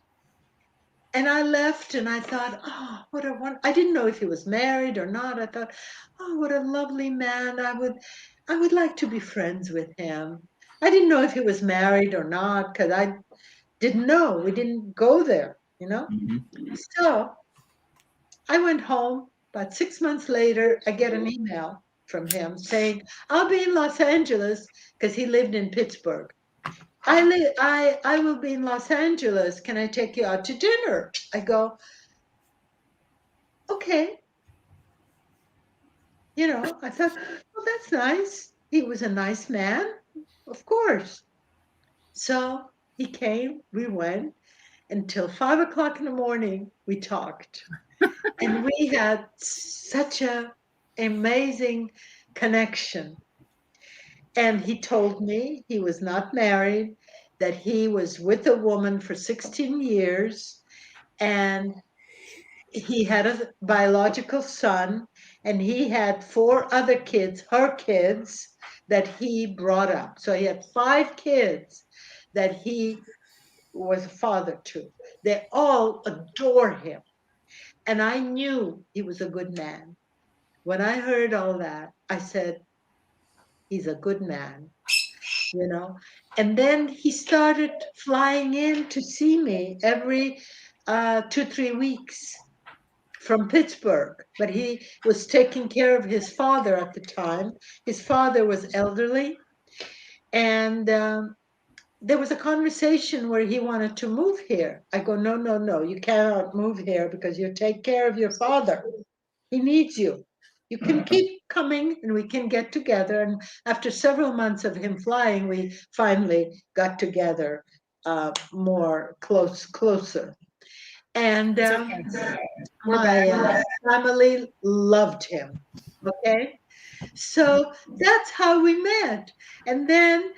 And I left, and I thought, oh, what a wonderful. I didn't know if he was married or not. I thought, oh, what a lovely man. I would like to be friends with him. I didn't know if he was married or not, because I didn't know. We didn't go there, So I went home. About 6 months later, I get an email from him saying, I'll be in Los Angeles, because he lived in Pittsburgh. I will be in Los Angeles. Can I take you out to dinner? I go, okay. I thought, well, that's nice. He was a nice man, of course. So he came, we went, until 5 o'clock in the morning, we talked. And we had such an amazing connection. And he told me he was not married, that he was with a woman for 16 years, and he had a biological son, and he had 4 other kids, her kids, that he brought up. So he had 5 kids that he was a father to. They all adore him. And I knew he was a good man. When I heard all that, I said, he's a good man, And then he started flying in to see me every 2-3 weeks from Pittsburgh. But he was taking care of his father at the time. His father was elderly. And there was a conversation where he wanted to move here. I go, no, you cannot move here because you take care of your father. He needs you. You can keep coming, and we can get together. And after several months of him flying, we finally got together more closer. And my family loved him. Okay. So that's how we met. And then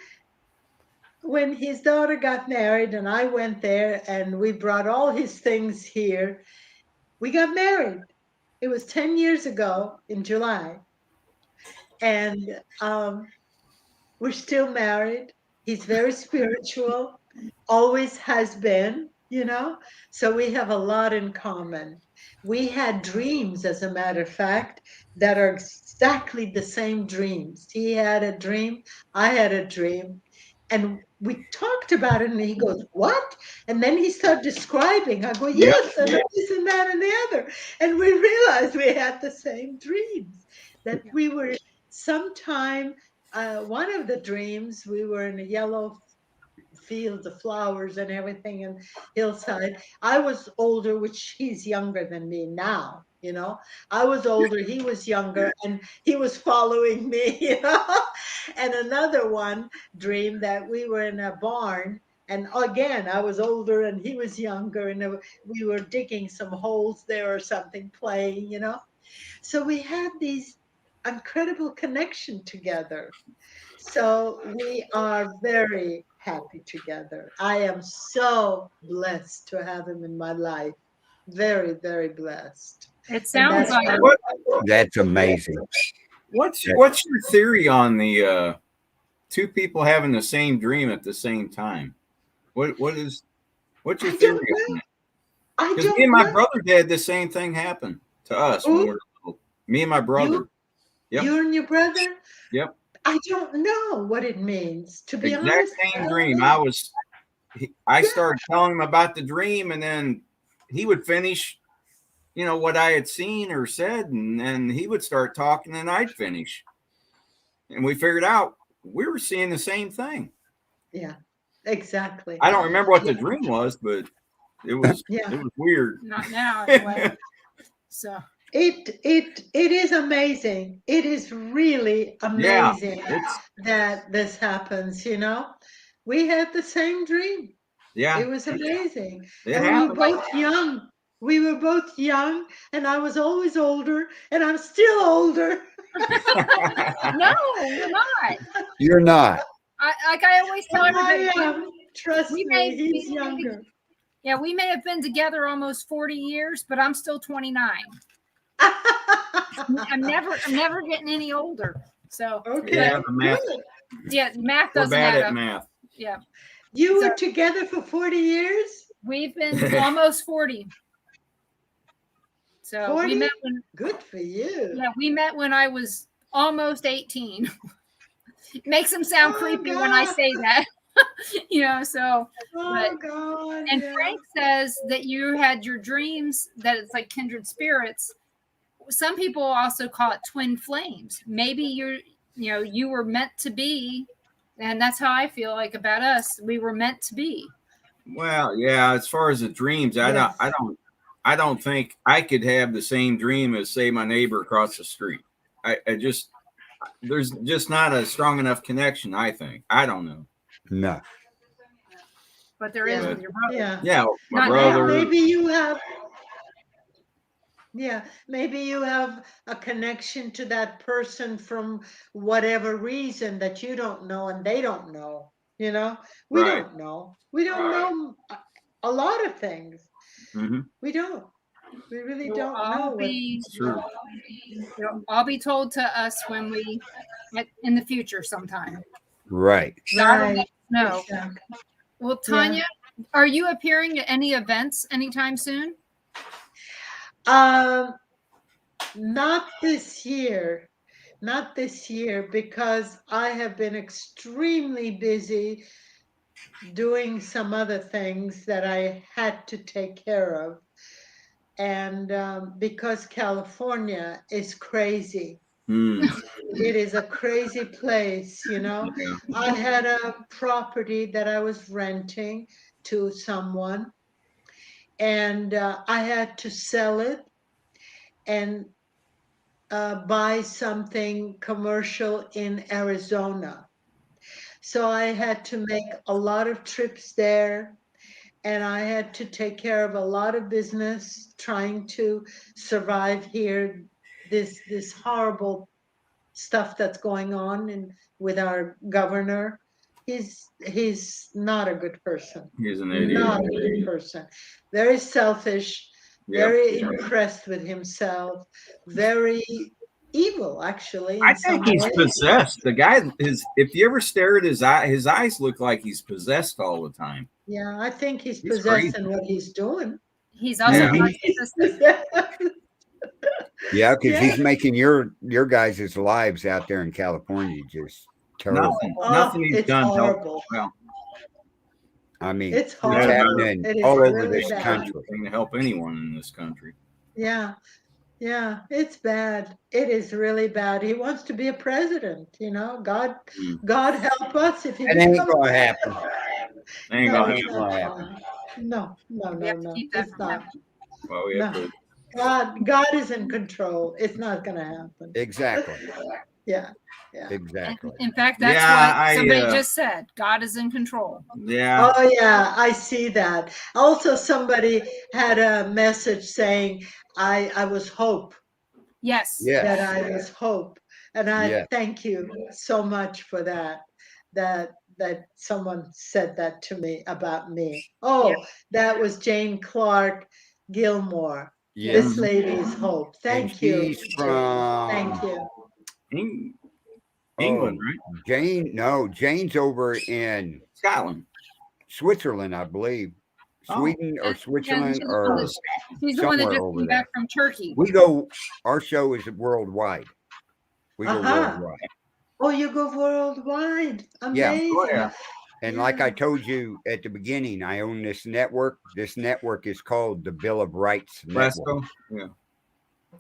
when his daughter got married and I went there and we brought all his things here, we got married. It was 10 years ago in July. And we're still married. He's very spiritual, always has been, So we have a lot in common. We had dreams, as a matter of fact, that are exactly the same dreams. He had a dream, I had a dream. And we talked about it, and he goes, what? And then he started describing. I go, yes, and this and that and the other. And we realized we had the same dreams, that we were sometime, one of the dreams, we were in a yellow fields of flowers and everything, and hillside. I was older, which he's younger than me now. I was older, he was younger, and he was following me. And another one dream that we were in a barn, And again, I was older and he was younger, and we were digging some holes there or something, playing, you know. So we had these incredible connection together. So we are very happy together. I am so blessed to have him in my life. Very, very blessed. It sounds like That's amazing. What's your theory on the two people having the same dream at the same time? What's your theory on that? Because me and my brother had the same thing happen to us when we were little. Me and my brother. You and your brother? Yep. I don't know what it means, to be honest. Exact same dream. I started telling him about the dream, and then he would finish, you know, what I had seen or said, and then he would start talking, and I'd finish. And we figured out we were seeing the same thing. Yeah, exactly. I don't remember what the dream was, but it was weird. not now anyway. So it is amazing. It is really amazing that this happens, you know. We had the same dream. Yeah. It was amazing. And we were both young. We were both young, and I was always older, and I'm still older. No, you're not. You're not. I always tell everybody, trust me, he's younger. Yeah, we may have been together almost 40 years, but I'm still 29. I'm never getting any older. So okay, math doesn't bad add at up. math. Yeah, you were together for 40 years. We've been almost 40. So 40? we met when. Good for you. Yeah, we met when I was almost 18. It makes them sound creepy when I say that. You know, so Frank says that you had your dreams, that it's like kindred spirits. Some people also call it twin flames. Maybe you were meant to be, and that's how I feel like about us. We were meant to be. Well, yeah, as far as the dreams, I don't think I could have the same dream as, say, my neighbor across the street. There's just not a strong enough connection, I think. I don't know. No. But there is with your brother. Yeah, my brother. Maybe you have. Yeah, maybe you have a connection to that person from whatever reason that you don't know and they don't know. You know, we don't know. We don't know a lot of things. Mm-hmm. We don't. We really don't know. It's true. It'll all be told to us when in the future sometime. Right. No. Exactly. Well, Tanya, are you appearing at any events anytime soon? Not this year. Not this year, because I have been extremely busy doing some other things that I had to take care of. And because California is crazy. It is a crazy place, you know. I had a property that I was renting to someone, and I had to sell it and buy something commercial in Arizona. So I had to make a lot of trips there, and I had to take care of a lot of business trying to survive here. This horrible stuff that's going on with our governor. He's not a good person. He's an idiot. Not a good person. Very selfish, very impressed with himself, very evil, actually. I think he's possessed. The guy is, if you ever stare at his eyes look like he's possessed all the time. Yeah, I think he's possessed in what he's doing. He's also Yeah, because he's making your guys' lives out there in California just terrible. Nothing he's done. Horrible. Well, I mean, it's happening all over this country. To help anyone in this country. Yeah, it's bad. It is really bad. He wants to be a president. You know, God help us if he. It ain't gonna happen. Ain't gonna happen. No. It's not. Well, we have to. God is in control. It's not going to happen. Exactly. Yeah. Yeah. Exactly. In fact, that's Yeah, what somebody just said. God is in control. Yeah. Oh, yeah, I see that. Also, somebody had a message saying, I was hope, Yes. Yes. that I was hope. And I Yes. thank you so much for that, that someone said that to me about me. Oh, that was Jane Clark Gilmore. Yes. This lady's hope. And Thank you, she's Jane. from Thank you. England, oh, right? Jane. No, Jane's over in Scotland. Switzerland, I believe. Oh. Sweden or Switzerland she's or She's the one that somewhere just over came there. back from Turkey. We go. Our show is worldwide. We go Uh-huh. worldwide. Oh, you go worldwide. Yeah. Amazing. Oh, yeah. And like I told you at the beginning, I own this network. This network is called the Bill of Rights Network. Glasgow. Yeah.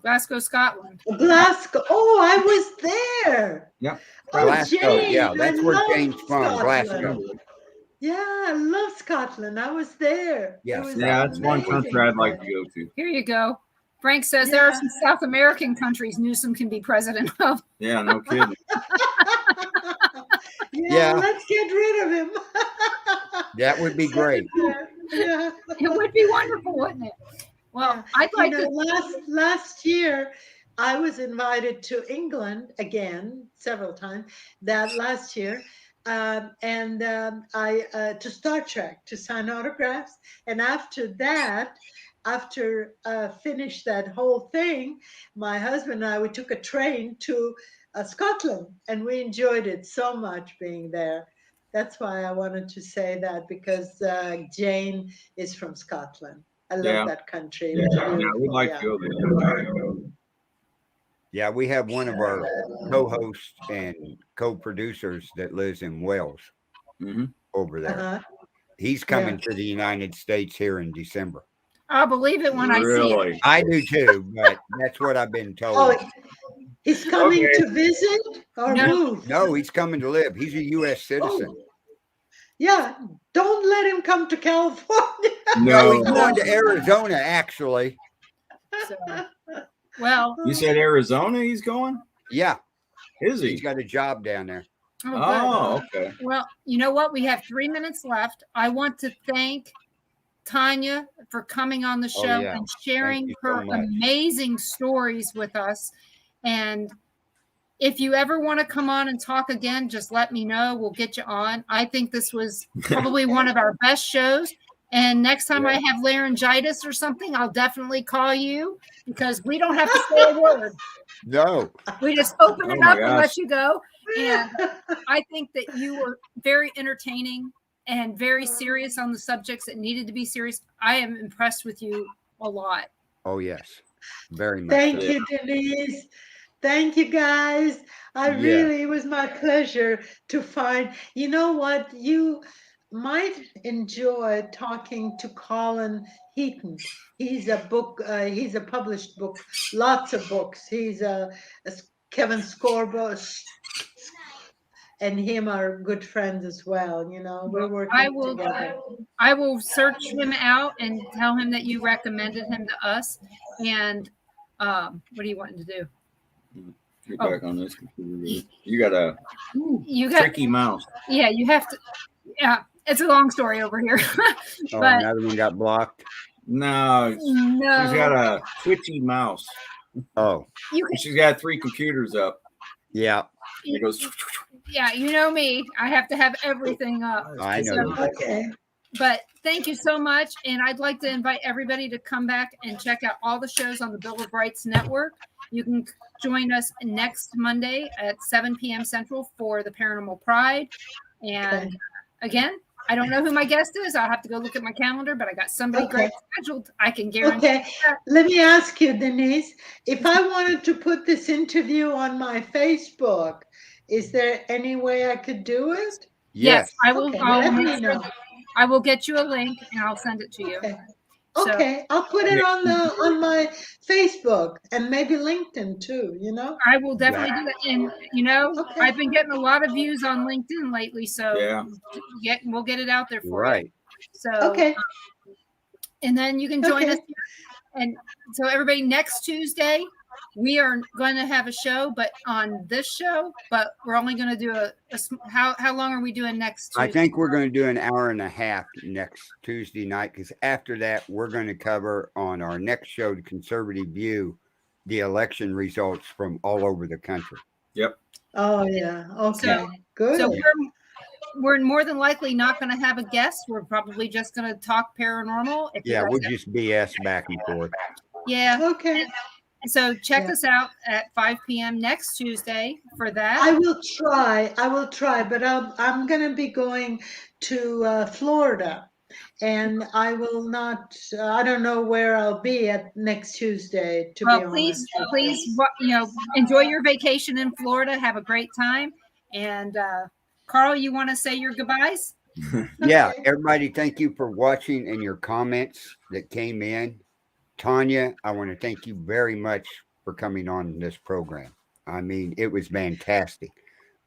Glasgow, Scotland. Glasgow. Oh, I was there. Yep. Oh, Glasgow. Jane, Yeah, that's I where love Jane's from. Scotland. Glasgow. Yeah, I love Scotland. I was there. Yeah, It was Yeah, that's one amazing. country I'd like to go to. Here you go. Frank says there are Yeah. some South American countries Newsom can be president of. Yeah, no kidding. Yeah, Yeah. let's get rid of him. That would be great. Yeah. It would be wonderful, wouldn't it? Well, I'd like to. Last year I was invited to England again several times. That last year, I to Star Trek to sign autographs, and after that, after finished that whole thing, my husband and I, we took a train to Scotland, and we enjoyed it so much being there. That's why I wanted to say that, because Jane is from Scotland. I love that country. It was beautiful. we'd like to go there. Yeah, we have one of our co-hosts and co-producers that lives in Wales over there. Uh-huh. He's coming to the United States here in December. I'll believe it when I see it. I do too, but that's what I've been told. Oh, he's coming to visit or move? No, he's coming to live. He's a U.S. citizen. Oh. Yeah, don't let him come to California. No, he's going to Arizona, actually. So, well, you said Arizona he's going? Yeah. Is he? He's got a job down there. Oh, okay. Well, you know what? We have 3 minutes left. I want to thank Tanya for coming on the show and sharing her amazing stories with us. And if you ever want to come on and talk again, just let me know. We'll get you on. I think this was probably one of our best shows. And next time I have laryngitis or something, I'll definitely call you, because we don't have to say a word. No. We just open it up and let you go. And I think that you were very entertaining and very serious on the subjects that needed to be serious. I am impressed with you a lot. Oh, yes. Very much. Thank you, Denise. Thank you, guys. It was my pleasure to find, you know what, you might enjoy talking to Colin Heaton. He's a published book, lots of books. He's a Kevin Scorbo and him are good friends as well. You know, we're working together. I will search him out and tell him that you recommended him to us. And what are you wanting to do? Get back on this computer. You got a tricky mouse. Yeah, you have to. Yeah, it's a long story over here. But another one got blocked. No, she's got a twitchy mouse. Oh, she's got 3 computers up. Yeah. It goes. Yeah, you know me. I have to have everything up. I know. Okay. But thank you so much. And I'd like to invite everybody to come back and check out all the shows on the Bill of Rights Network. You can join us next Monday at 7 p.m. Central for the Paranormal Pride. And again, I don't know who my guest is. I'll have to go look at my calendar, but I got somebody great scheduled. I can guarantee. Okay, let me ask you, Denise, if I wanted to put this interview on my Facebook, is there any way I could do it? Yes, I will. Okay, I will get you a link and I'll send it to you. Okay, I'll put it on my Facebook and maybe LinkedIn too, you know? I will definitely do that. And, you know, I've been getting a lot of views on LinkedIn lately. So we'll get it out there for you. So, and then you can join us here. And so everybody, next Tuesday, we are going to have a show, but on this show, but we're only going to do how long are we doing next Tuesday? I think we're going to do an hour and a half next Tuesday night, because after that, we're going to cover on our next show, The Conservative View, the election results from all over the country. Yep. Oh, yeah. Okay. Good. So we're more than likely not going to have a guest. We're probably just going to talk paranormal. Yeah, we'll just BS back and forth. Yeah. Okay. So check us out at 5 p.m. next Tuesday for that. I will try, but I'm going to be going to Florida, and I will not. I don't know where I'll be at next Tuesday. To be honest, please, enjoy your vacation in Florida. Have a great time. And Carl, you want to say your goodbyes? Yeah, everybody, thank you for watching and your comments that came in. Tanya, I want to thank you very much for coming on this program. I mean, it was fantastic.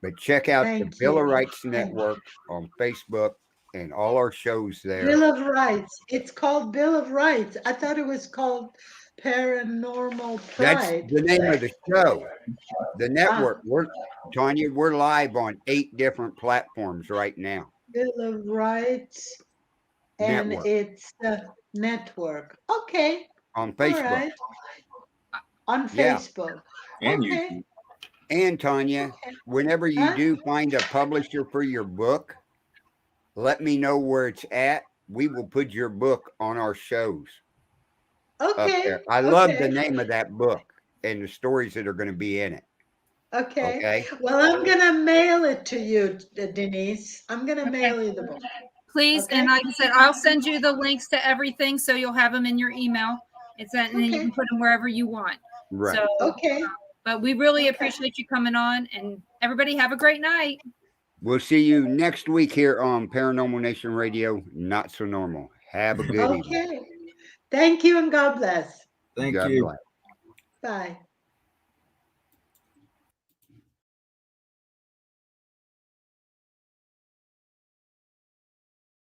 But check out the Bill of Rights Network on Facebook and all our shows there. Bill of Rights. It's called Bill of Rights. I thought it was called Paranormal Pride. That's the name of the show. The network. Tanya, we're live on 8 different platforms right now. Bill of Rights. And Network. it's a network. Okay. On Facebook. All right. On Facebook. And okay. YouTube. And Tanya, whenever you do find a publisher for your book, let me know where it's at. We will put your book on our shows. Okay. I love the name of that book and the stories that are going to be in it. Okay. Well, I'm going to mail it to you, Denise. I'm going to mail you the book. Please. Okay. And like I said, I'll send you the links to everything so you'll have them in your email. And then you can put them wherever you want. Right. So, but we really appreciate you coming on, and everybody have a great night. We'll see you next week here on Paranormal Nation Radio, Not So Normal. Have a good evening. Thank you, and God bless. Thank you. Bless. Bye.